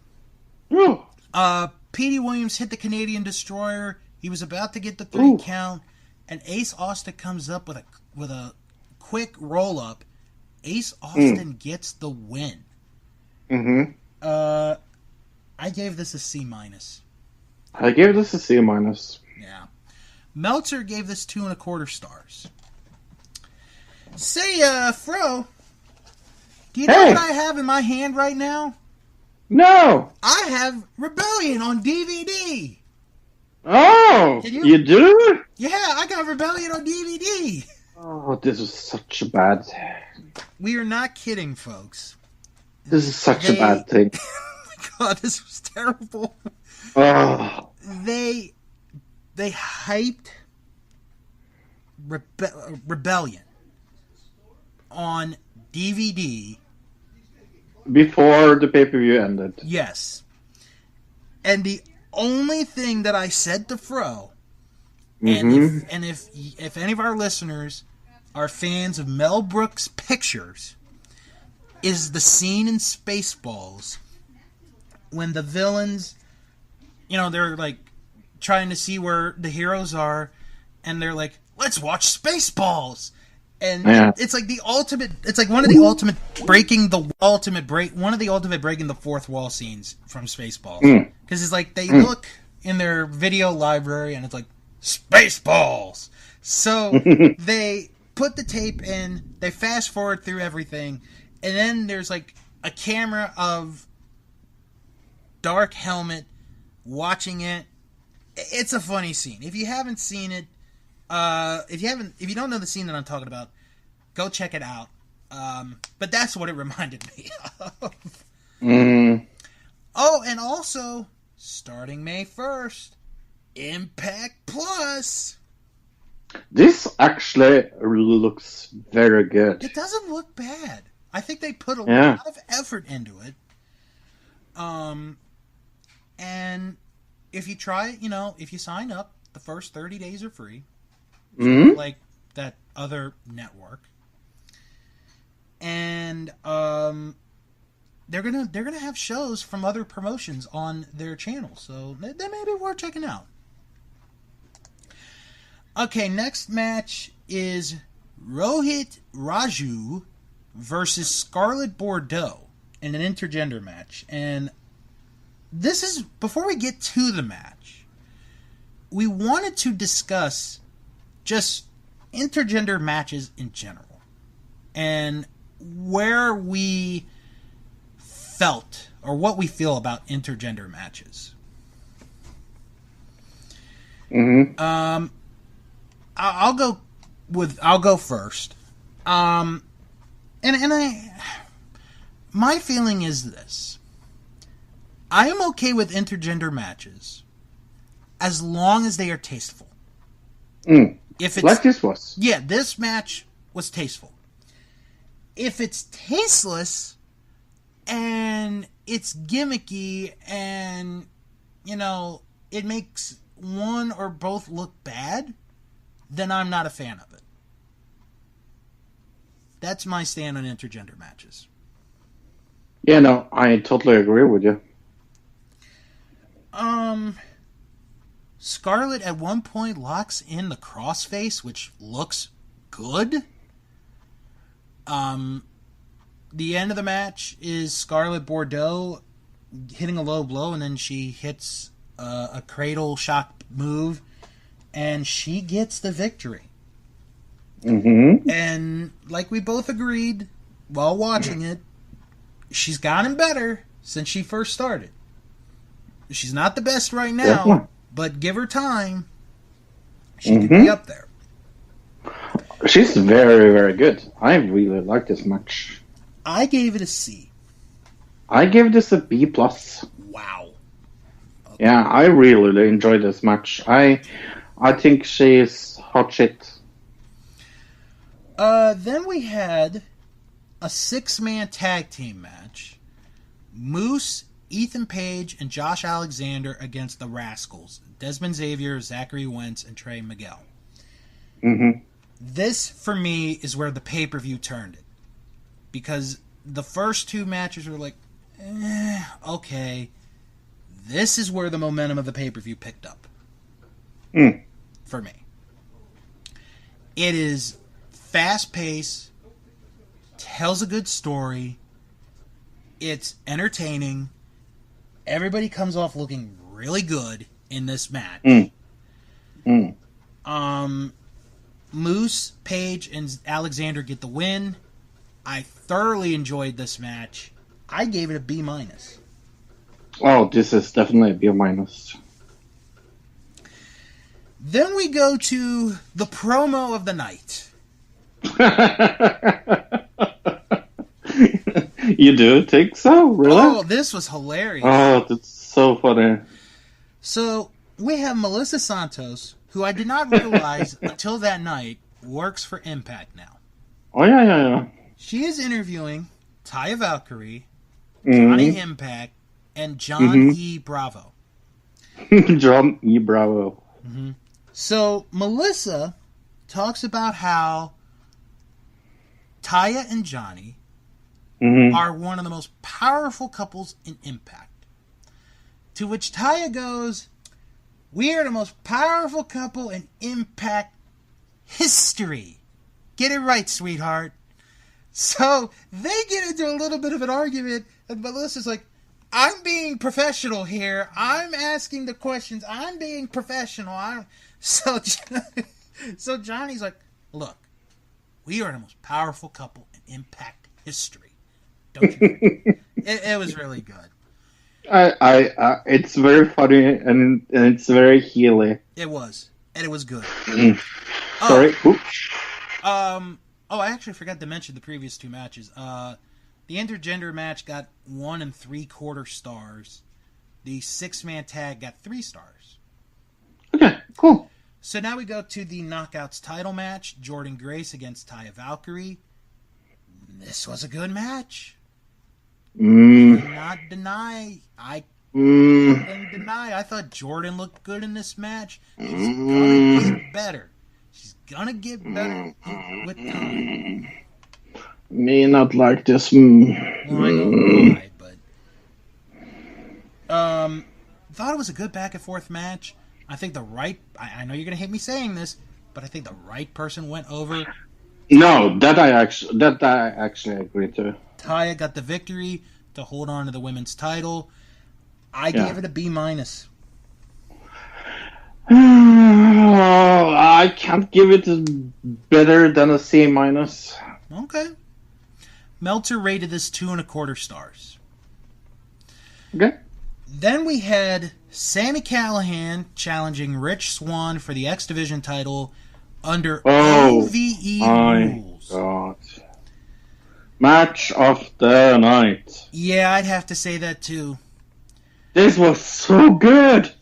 S1: Petey Williams hit the Canadian Destroyer. He was about to get the 3 count, and Ace Austin comes up with a quick roll up. Ace Austin gets the win.
S3: Mm-hmm.
S1: I gave this a C-.
S3: I gave this a C-.
S1: Yeah. Meltzer gave this 2.25 stars. Say, Fro, do you know what I have in my hand right now?
S3: No!
S1: I have Rebellion on DVD.
S3: Oh! You do?
S1: Yeah, I got Rebellion on DVD.
S3: Oh, this is such a bad...
S1: We are not kidding, folks.
S3: This is such a bad thing.
S1: God, this was terrible.
S3: Oh.
S1: They hyped Rebellion on DVD
S3: before the pay-per-view ended.
S1: Yes. And the only thing that I said to Fro,
S3: Mm-hmm.
S1: and if any of our listeners are fans of Mel Brooks' Pictures, is the scene in Spaceballs when the villains, they're like trying to see where the heroes are, and they're like, let's watch Spaceballs. And it's like the ultimate, it's like one of the ultimate breaking the fourth wall scenes from Spaceballs. Because it's like they look in their video library and it's like, Spaceballs! So they put the tape in, they fast forward through everything, and then there's like a camera of Dark Helmet watching it. It's a funny scene. If you haven't seen it, if you don't know the scene that I'm talking about, go check it out. But that's what it reminded me of. Oh, and also, starting May 1st, Impact Plus.
S3: This actually looks very good.
S1: It doesn't look bad. I think they put a lot of effort into it. And if you try it, if you sign up, the first 30 days are free. Like that other network. And they're gonna have shows from other promotions on their channel, so that may be worth checking out. Okay, next match is Rohit Raju versus Scarlett Bordeaux in an intergender match. And this is, before we get to the match, we wanted to discuss just intergender matches in general and where we felt or what we feel about intergender matches. I'll go first. My feeling is this. I am okay with intergender matches as long as they are tasteful. If it's,
S3: like this was.
S1: Yeah, this match was tasteful. If it's tasteless and it's gimmicky and, it makes one or both look bad, then I'm not a fan of it. That's my stand on intergender matches.
S3: Yeah, no, I totally agree with you.
S1: Scarlett at one point locks in the crossface, which looks good. The end of the match is Scarlett Bordeaux hitting a low blow, and then she hits a cradle shock move, and she gets the victory.
S3: Mm-hmm.
S1: And like we both agreed while watching it, she's gotten better since she first started. She's not the best right now, but give her time, she can be up there.
S3: She's very, very good. I really like this match.
S1: I gave it a C.
S3: I give this a B+.
S1: Wow. Okay.
S3: Yeah, I really enjoyed this match. I think she's hot shit.
S1: Then we had a 6-man tag team match. Moose, Ethan Page, and Josh Alexander against the Rascals. Desmond Xavier, Zachary Wentz, and Trey Miguel.
S3: Mm-hmm.
S1: This, for me, is where the pay-per-view turned it. Because the first 2 matches were like, okay. This is where the momentum of the pay-per-view picked up. For me. It is fast-paced, tells a good story, it's entertaining, everybody comes off looking really good in this match. Moose, Page, and Alexander get the win. I thoroughly enjoyed this match. I gave it a B-.
S3: Oh, this is definitely a B-.
S1: Then we go to the promo of the night.
S3: You do think so? Really?
S1: Oh, this was hilarious.
S3: Oh, that's so funny.
S1: So, we have Melissa Santos, who I did not realize until that night works for Impact now.
S3: Oh, yeah.
S1: She is interviewing Taya Valkyrie, Johnny Impact, and John E. Bravo.
S3: John E. Bravo.
S1: So, Melissa talks about how Taya and Johnny are one of the most powerful couples in Impact. To which Taya goes, "We are the most powerful couple in Impact history. Get it right, sweetheart." So they get into a little bit of an argument, and Melissa's like, "I'm being professional here. I'm asking the questions. I'm being professional." So Johnny's like, "Look, we are the most powerful couple in Impact history. Don't you?" It was really good.
S3: It's very funny and it's very healy.
S1: It was, and it was good.
S3: Sorry.
S1: I actually forgot to mention the previous 2 matches. The intergender match got 1 3/4 stars. The 6-man tag got 3 stars.
S3: Okay, cool.
S1: So now we go to the Knockouts title match. Jordan Grace against Taya Valkyrie. This was a good match. Cannot deny. I couldn't deny. I thought Jordan looked good in this match. She's gonna get better. She's gonna get better with time.
S3: Me not like this.
S1: Well, I don't know why, but thought it was a good back and forth match. I think I know you're gonna hate me saying this, but I think the right person went over.
S3: No, that I actually agree to.
S1: Taya got the victory to hold on to the women's title. I gave it a B-.
S3: I can't give it better than a C-.
S1: Okay. Meltzer rated this 2 1/4 stars.
S3: Okay.
S1: Then we had Sami Callihan challenging Rich Swann for the X Division title under OVE rules.
S3: God. Match of the night.
S1: Yeah, I'd have to say that too.
S3: This was so good.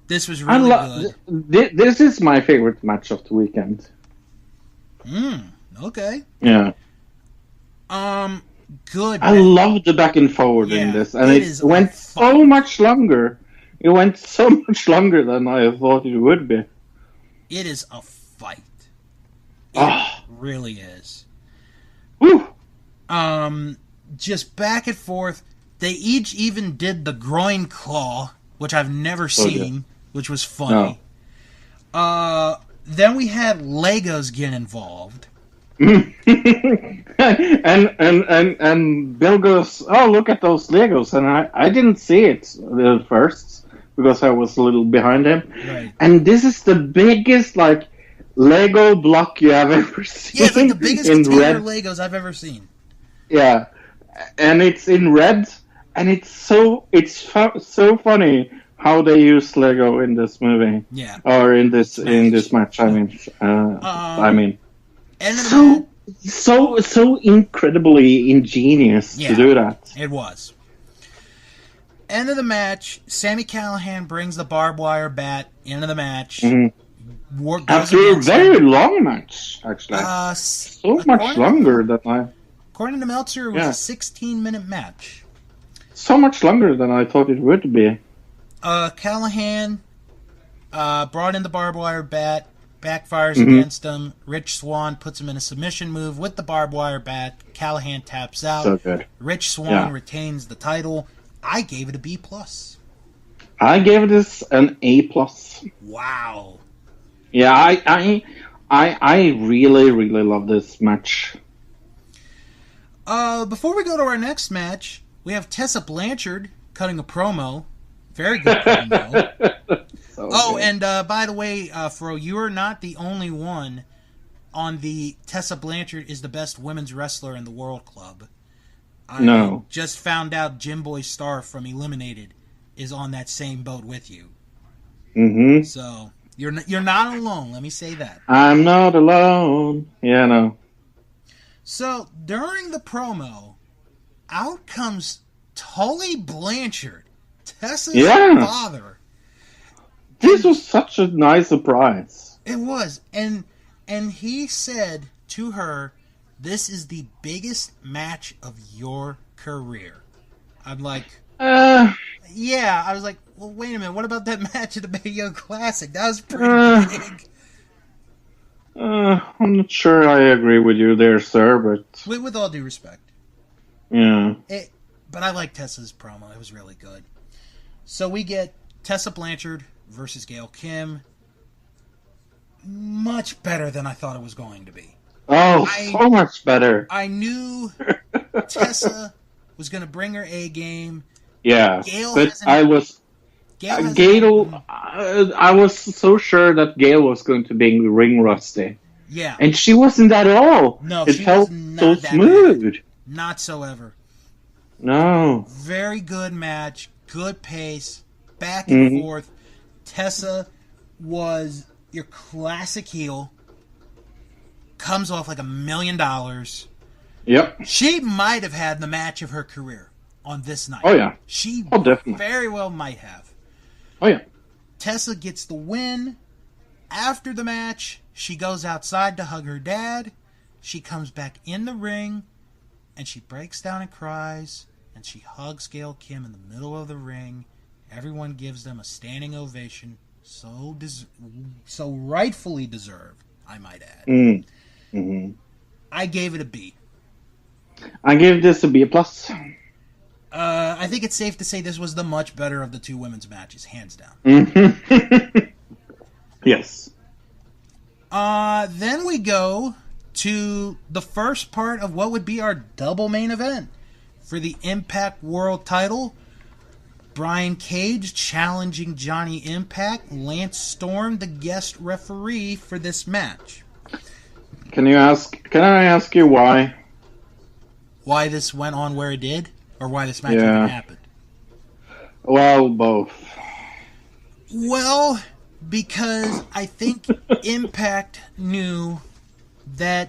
S1: This was really good.
S3: This is my favorite match of the weekend.
S1: Okay.
S3: Yeah.
S1: Good.
S3: I love the back and forward in this, and it went so much longer. It went so much longer than I thought it would be.
S1: It is a fight. It really is.
S3: Woo!
S1: Just back and forth. They each even did the groin claw, which I've never seen. which was funny. Then we had Legos get involved.
S3: and Bill goes, "Oh, look at those Legos," and I didn't see it at first because I was a little behind him.
S1: Right.
S3: And this is the biggest Lego block you have ever seen.
S1: Yeah, it's like the biggest
S3: in
S1: container
S3: red.
S1: of Legos I've ever seen.
S3: Yeah, and it's in red, and it's so funny how they use Lego in this movie.
S1: Yeah.
S3: Or in this match. I mean, so incredibly ingenious to do that.
S1: It was. End of the match, Sami Callihan brings the barbed wire bat into the match.
S3: Mm-hmm. After a very long match, actually. So much longer than
S1: according to Meltzer, it was a 16-minute match.
S3: So much longer than I thought it would be.
S1: Callihan brought in the barbed wire bat, backfires against him. Rich Swann puts him in a submission move with the barbed wire bat. Callihan taps out.
S3: So good.
S1: Rich Swann retains the title. I gave it a B+.
S3: I gave this an A+.
S1: Wow.
S3: Yeah, I really, really love this match.
S1: Before we go to our next match, we have Tessa Blanchard cutting a promo. Very good promo.
S3: Good.
S1: And by the way, Fro, you are not the only one on the Tessa Blanchard is the best women's wrestler in the world club. I just found out Jim Boy Star from Eliminated is on that same boat with you.
S3: Mm-hmm.
S1: So you're not alone. Let me say that.
S3: I'm not alone. Yeah, no.
S1: So during the promo, out comes Tully Blanchard, Tessa's father.
S3: This was such a nice surprise.
S1: It was, and he said to her, "This is the biggest match of your career." I'm like, yeah. I was like, well, wait a minute. What about that match at the Video Classic? That was pretty big.
S3: I'm not sure I agree with you there, sir, but
S1: With all due respect.
S3: Yeah.
S1: But I like Tessa's promo. It was really good. So we get Tessa Blanchard versus Gail Kim. Much better than I thought it was going to be.
S3: Oh, so much better.
S1: I knew Tessa was going to bring her A game.
S3: Yeah,
S1: Gail
S3: but I was so sure that Gail was going to be ring rusty.
S1: Yeah.
S3: And she wasn't that at all.
S1: No,
S3: it
S1: she
S3: felt
S1: was not
S3: so
S1: that
S3: smooth.
S1: bad. Not so ever.
S3: No.
S1: Very good match, good pace, back and forth. Tessa was your classic heel. Comes off like $1 million.
S3: Yep.
S1: She might have had the match of her career on this night.
S3: Oh, yeah.
S1: She
S3: definitely.
S1: very well might have.
S3: Oh, yeah.
S1: Tessa gets the win. After the match, she goes outside to hug her dad. She comes back in the ring, and she breaks down and cries, and she hugs Gail Kim in the middle of the ring. Everyone gives them a standing ovation, so rightfully deserved, I might add.
S3: Mm-hmm.
S1: I gave it a B.
S3: I gave this a B+.
S1: I think it's safe to say this was the much better of the two women's matches, hands down.
S3: Yes.
S1: Then we go to the first part of what would be our double main event for the Impact World title. Brian Cage challenging Johnny Impact. Lance Storm, the guest referee for this match.
S3: Can I ask you why?
S1: Why this went on where it did? Or why this match even happened?
S3: Well, both.
S1: Well, because I think Impact knew that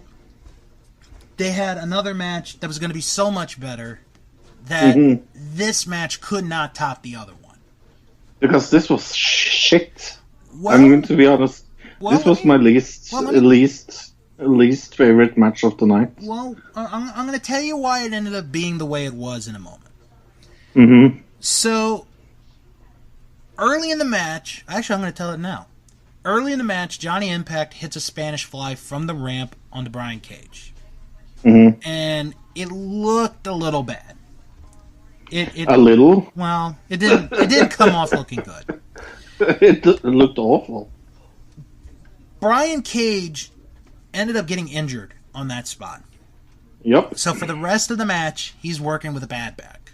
S1: they had another match that was going to be so much better that this match could not top the other one.
S3: Because this was shit.
S1: Well,
S3: I'm going to be honest. This was my least favorite match of the night.
S1: Well, I'm going to tell you why it ended up being the way it was in a moment.
S3: Mm-hmm.
S1: So, early in the match, actually I'm going to tell it now. Early in the match, Johnny Impact hits a Spanish fly from the ramp onto Brian Cage.
S3: Mm-hmm.
S1: And it looked a little bad.
S3: A little?
S1: Well, it didn't come off looking good.
S3: It looked awful.
S1: Brian Cage ended up getting injured on that spot.
S3: Yep.
S1: So for the rest of the match, he's working with a bad back.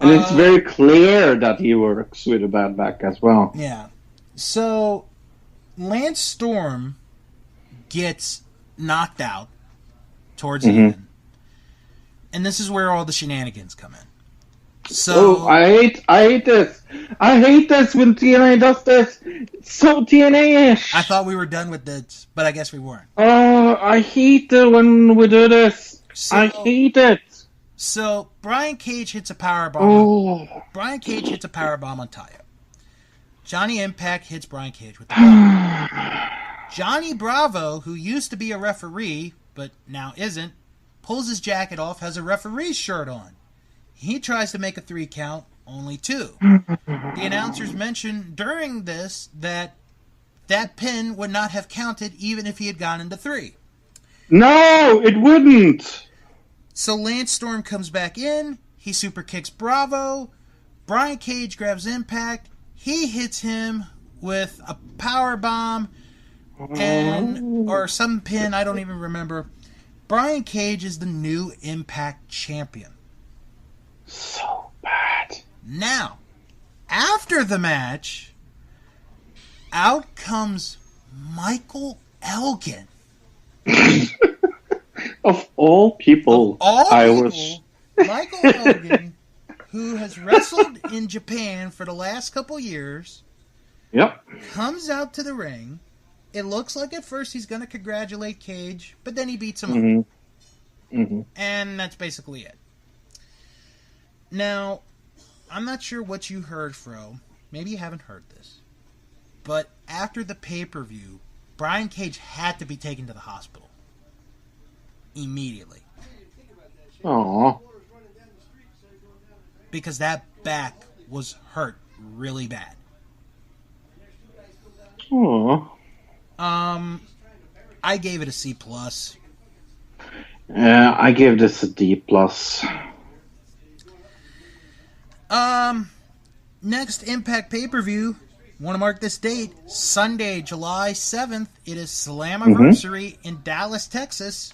S3: And it's very clear that he works with a bad back as well.
S1: Yeah. So Lance Storm gets knocked out towards the end. And this is where all the shenanigans come in. So
S3: I hate this. I hate this when TNA does this. It's so TNA-ish.
S1: I thought we were done with this, but I guess we weren't.
S3: Oh, I hate it when we do this. I hate it.
S1: So Brian Cage hits a powerbomb.
S3: Oh.
S1: Brian Cage hits a powerbomb on Taya. Johnny Impact hits Brian Cage with the bell. Johnny Bravo, who used to be a referee, but now isn't, pulls his jacket off, has a referee's shirt on. He tries to make a 3 count, only 2. The announcers mentioned during this that pin would not have counted even if he had gone into 3.
S3: No, it wouldn't.
S1: So Lance Storm comes back in. He super kicks Bravo. Brian Cage grabs Impact. He hits him with a power bomb or some pin. I don't even remember. Brian Cage is the new Impact champion.
S3: So bad.
S1: Now, after the match, out comes Michael Elgin.
S3: Of all people,
S1: Michael Elgin, who has wrestled in Japan for the last couple years, comes out to the ring. It looks like at first he's going to congratulate Cage, but then he beats him up. And that's basically it. Now, I'm not sure what you heard, Fro. Maybe you haven't heard this. But after the pay-per-view, Brian Cage had to be taken to the hospital. Immediately.
S3: Aww.
S1: Because that back was hurt really bad.
S3: Aww.
S1: I gave it a C+.
S3: I gave this a D+.
S1: Next Impact pay-per-view. Want to mark this date? Sunday, July 7th. It is Slammiversary in Dallas, Texas.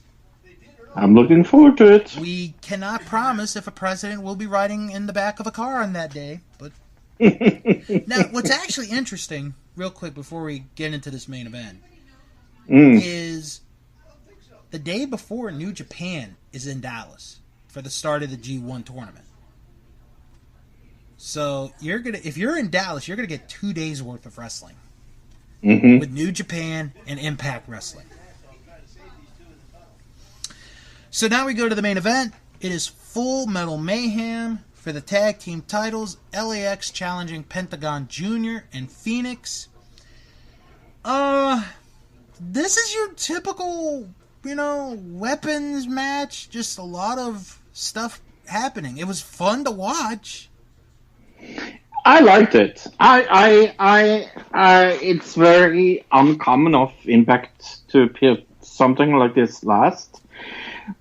S3: I'm looking forward to it.
S1: We cannot promise if a president will be riding in the back of a car on that day. But now, what's actually interesting, real quick before we get into this main event, is the day before New Japan is in Dallas for the start of the G1 tournament. So if you're in Dallas, you're gonna get 2 days worth of wrestling with New Japan and Impact Wrestling. So now we go to the main event. It is Full Metal Mayhem for the tag team titles. LAX challenging Pentagon Jr. and Phoenix. This is your typical, weapons match. Just a lot of stuff happening. It was fun to watch.
S3: I liked it. It's very uncommon of Impact to put something like this last.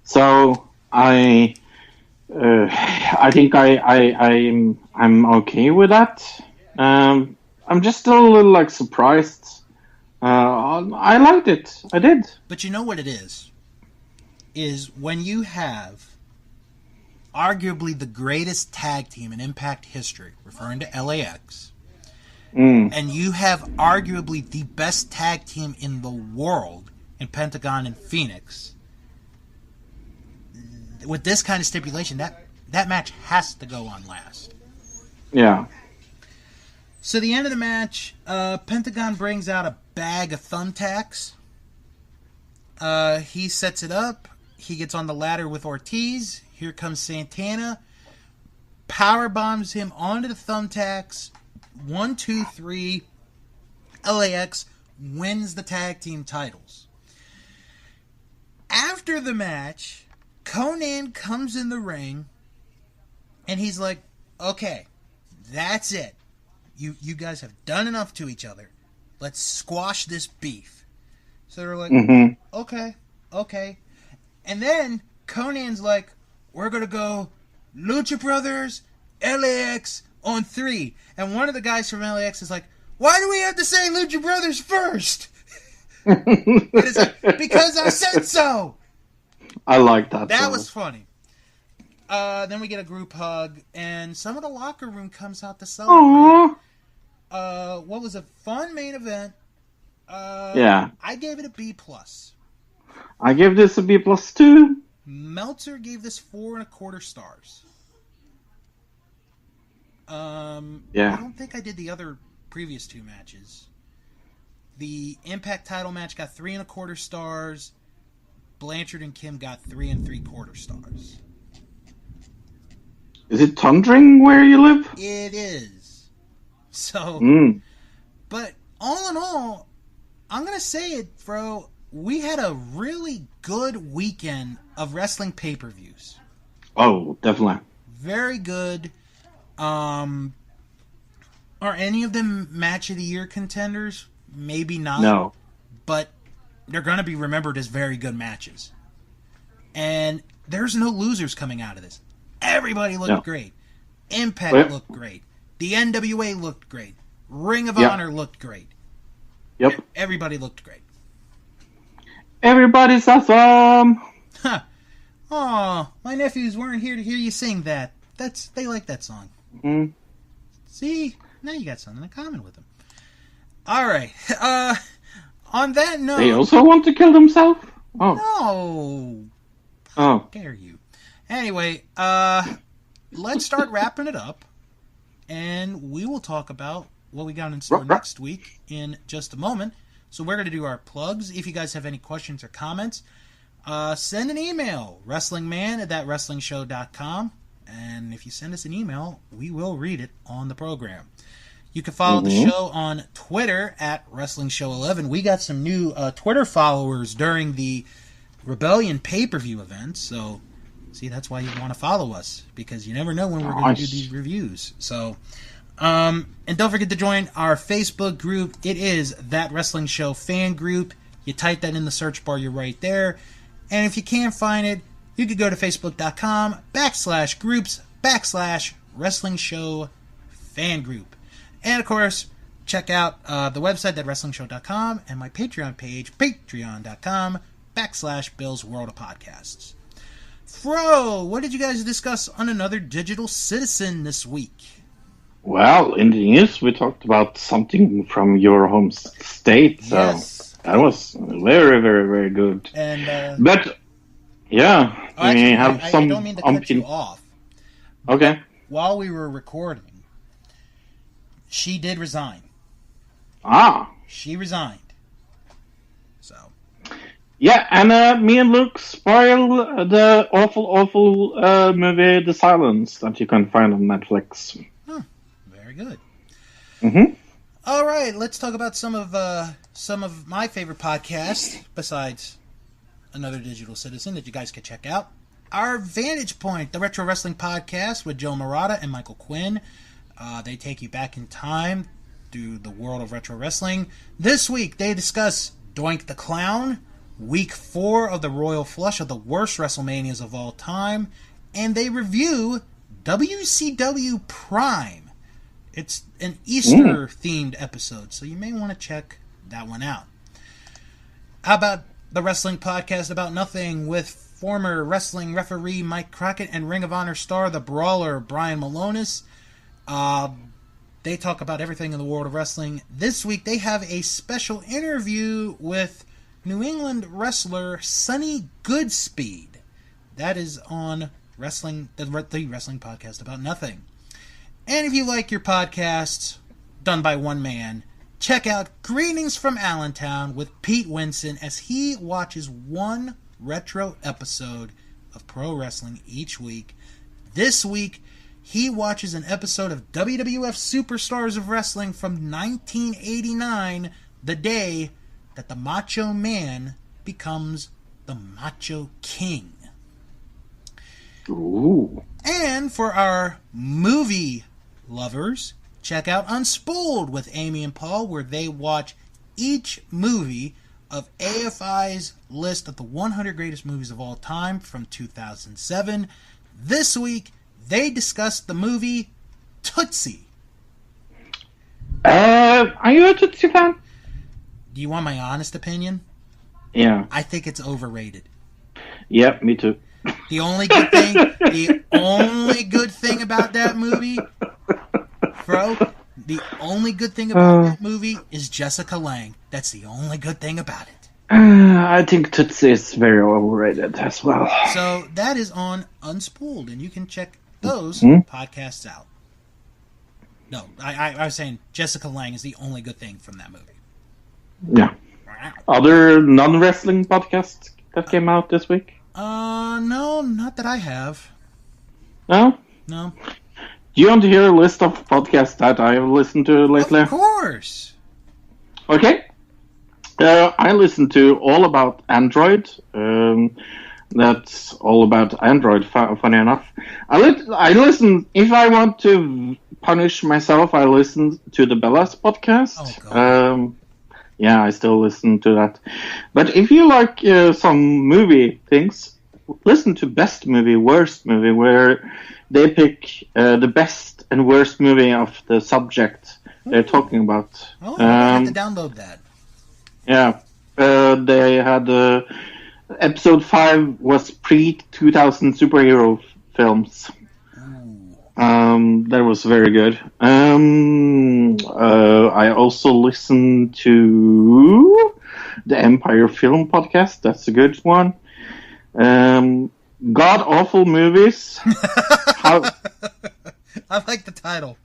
S3: So I think I'm okay with that. I'm just still a little surprised. I liked it. I did.
S1: But you know what it is? Is when you have arguably the greatest tag team in Impact history, referring to LAX, and you have arguably the best tag team in the world in Pentagon and Phoenix. With this kind of stipulation, that match has to go on last.
S3: Yeah.
S1: So the end of the match, Pentagon brings out a bag of thumbtacks. He sets it up. He gets on the ladder with Ortiz. Here comes Santana. Power bombs him onto the thumbtacks. 1, 2, 3. LAX wins the tag team titles. After the match, Conan comes in the ring, and he's like, okay, that's it. You guys have done enough to each other. Let's squash this beef. So they're like, okay. And then Conan's like, we're going to go Lucha Brothers, LAX, on 3. And one of the guys from LAX is like, why do we have to say Lucha Brothers first? And it's like, because I said so.
S3: I like that.
S1: That was funny. Then we get a group hug, and some of the locker room comes out to celebrate.
S3: Aww.
S1: What was a fun main event.
S3: Yeah.
S1: I gave it a B+.
S3: I give this a B+ too.
S1: Meltzer gave this 4.25 stars.
S3: Yeah.
S1: I don't think I did the other previous 2 matches. The Impact title match got 3.25 stars. Blanchard and Kim got 3.75 stars.
S3: Is it thundering where you live?
S1: It is. So, but all in all, I'm going to say it, bro. We had a really good weekend of wrestling pay-per-views.
S3: Oh, definitely.
S1: Very good. Are any of them match of the year contenders? Maybe not.
S3: No.
S1: But they're going to be remembered as very good matches. And there's no losers coming out of this. Everybody looked great. Impact looked great. The NWA looked great. Ring of Honor looked great.
S3: Yep.
S1: Everybody looked great.
S3: Everybody's awesome.
S1: Huh. Aw, my nephews weren't here to hear you sing that. They like that song.
S3: Mm.
S1: See? Now you got something in common with them. All right. On that note...
S3: They also want to kill themselves? Oh.
S1: No.
S3: Oh.
S1: How dare you? Anyway, let's start wrapping it up. And we will talk about what we got in store next week in just a moment. So we're going to do our plugs. If you guys have any questions or comments, send an email, wrestlingman@thatwrestlingshow.com. And if you send us an email, we will read it on the program. You can follow the show on Twitter @WrestlingShow11. We got some new Twitter followers during the Rebellion pay-per-view event. So, see, that's why you want to follow us, because you never know when we're going to do these reviews. So, and don't forget to join our Facebook group. It is That Wrestling Show fan group. You type that in the search bar, you're right there. And if you can't find it, you could go to facebook.com/groups/Wrestling Show fan group. And of course, check out the website, thatwrestlingshow.com, and my Patreon page, patreon.com/Bill's World of Podcasts. Fro, what did you guys discuss on Another Digital Citizen this week?
S3: Well, in the news, we talked about something from your home state, so
S1: yes.
S3: That was very, very, very good.
S1: And
S3: but yeah,
S1: I
S3: some.
S1: don't mean to cut you off.
S3: Okay.
S1: While we were recording, she did resign.
S3: Ah.
S1: She resigned. So.
S3: Yeah, and me and Luke spoiled the awful movie The Silence that you can find on Netflix.
S1: Huh. Very good.
S3: Mm-hmm.
S1: All right, let's talk about some of my favorite podcasts besides Another Digital Citizen that you guys can check out. Our Vantage Point, the Retro Wrestling Podcast with Joe Murata and Michael Quinn. They take you back in time through the world of retro wrestling. This week, they discuss Doink the Clown, Week 4 of the Royal Flush of the worst WrestleManias of all time, and they review WCW Prime. It's an Easter-themed episode, so you may want to check that one out. How about the Wrestling Podcast About Nothing with former wrestling referee Mike Crockett and Ring of Honor star The Brawler Brian Malonis? They talk about everything in the world of wrestling. This week, they have a special interview with New England wrestler Sonny Goodspeed. That is on the Wrestling Podcast About Nothing. And if you like your podcasts done by one man, check out Greetings from Allentown with Pete Winson as he watches one retro episode of pro wrestling each week. This week, he watches an episode of WWF Superstars of Wrestling from 1989, the day that the Macho Man becomes the Macho King.
S3: Ooh.
S1: And for our movie lovers, check out Unspooled with Amy and Paul, where they watch each movie of AFI's list of the 100 greatest movies of all time from 2007. This week, they discussed the movie Tootsie.
S3: Are you a Tootsie fan?
S1: Do you want my honest opinion?
S3: Yeah.
S1: I think it's overrated.
S3: Yep, me too.
S1: The only good thing about that movie, bro, the only good thing about that movie is Jessica Lange. That's the only good thing about it.
S3: I think Tootsie is very overrated as well.
S1: So that is on Unspooled, and you can check those podcasts out. No, I was saying Jessica Lange is the only good thing from that movie.
S3: Yeah. Other non-wrestling podcasts that came out this week?
S1: No, not that I have.
S3: No?
S1: No.
S3: Do you want to hear a list of podcasts that I have listened to lately?
S1: Of course.
S3: Okay. I listen to All About Android. That's all about Android, funny enough. I listen, if I want to punish myself, I listen to the Bellas podcast.
S1: Oh, God.
S3: Yeah, I still listen to that. But if you like some movie things, listen to Best Movie, Worst Movie, where they pick the best and worst movie of the subject they're talking about.
S1: Oh, I have to download that.
S3: Yeah, they had episode 5 was pre-2000 superhero films. That was very good. I also listened to the Empire Film Podcast. That's a good one. God Awful Movies.
S1: I like the title.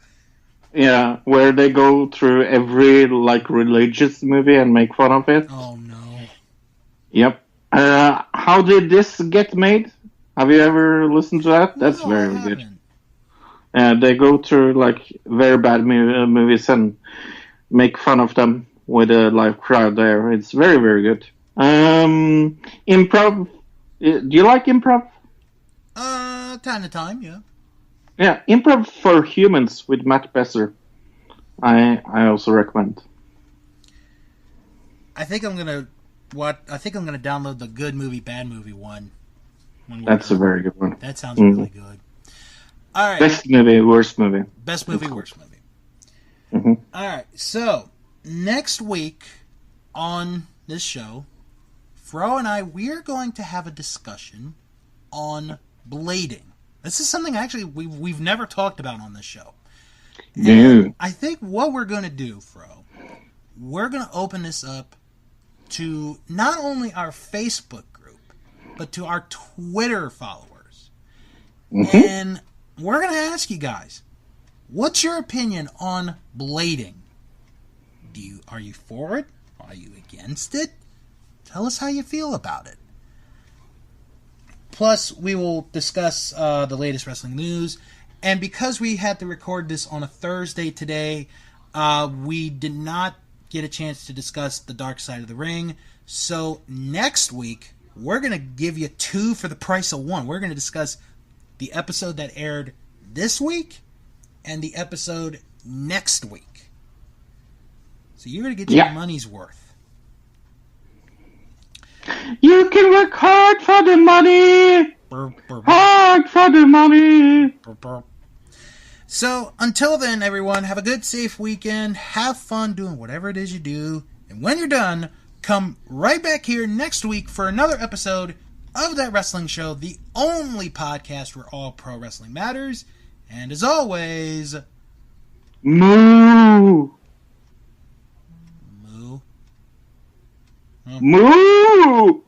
S3: Yeah, where they go through every religious movie and make fun of it.
S1: Oh no.
S3: Yep. How did this get made? Have you ever listened to that? That's very good. They go through very bad movies and make fun of them with a live crowd there. It's very, very good. Improv. Do you like improv?
S1: Time to time, yeah.
S3: Yeah, Improv for Humans with Matt Besser. I also recommend.
S1: I think I'm gonna download the Good Movie, Bad Movie one.
S3: That's a very good one.
S1: That sounds really good. All right.
S3: Best movie, worst movie.
S1: Best movie, worst movie.
S3: Mm-hmm.
S1: All right. So next week on this show, Fro and I, we're going to have a discussion on blading. This is something actually we've never talked about on this show.
S3: No.
S1: I think what we're going to do, Fro, we're going to open this up to not only our Facebook group, but to our Twitter followers.
S3: Mm-hmm.
S1: And we're going to ask you guys, what's your opinion on blading? Are you for it? Are you against it? Tell us how you feel about it. Plus, we will discuss the latest wrestling news. And because we had to record this on a Thursday today, we did not get a chance to discuss the Dark Side of the Ring. So next week, we're going to give you 2 for the price of 1. We're going to discuss the episode that aired this week and the episode next week. So you're going to get your money's worth.
S3: You can work hard for the money. Hard for the money.
S1: So until then, everyone, have a good, safe weekend. Have fun doing whatever it is you do. And when you're done, come right back here next week for another episode of That Wrestling Show, the only podcast where all pro wrestling matters. And as always,
S3: moo.
S1: Moo.
S3: Moo.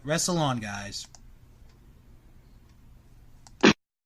S1: Wrestle on, guys.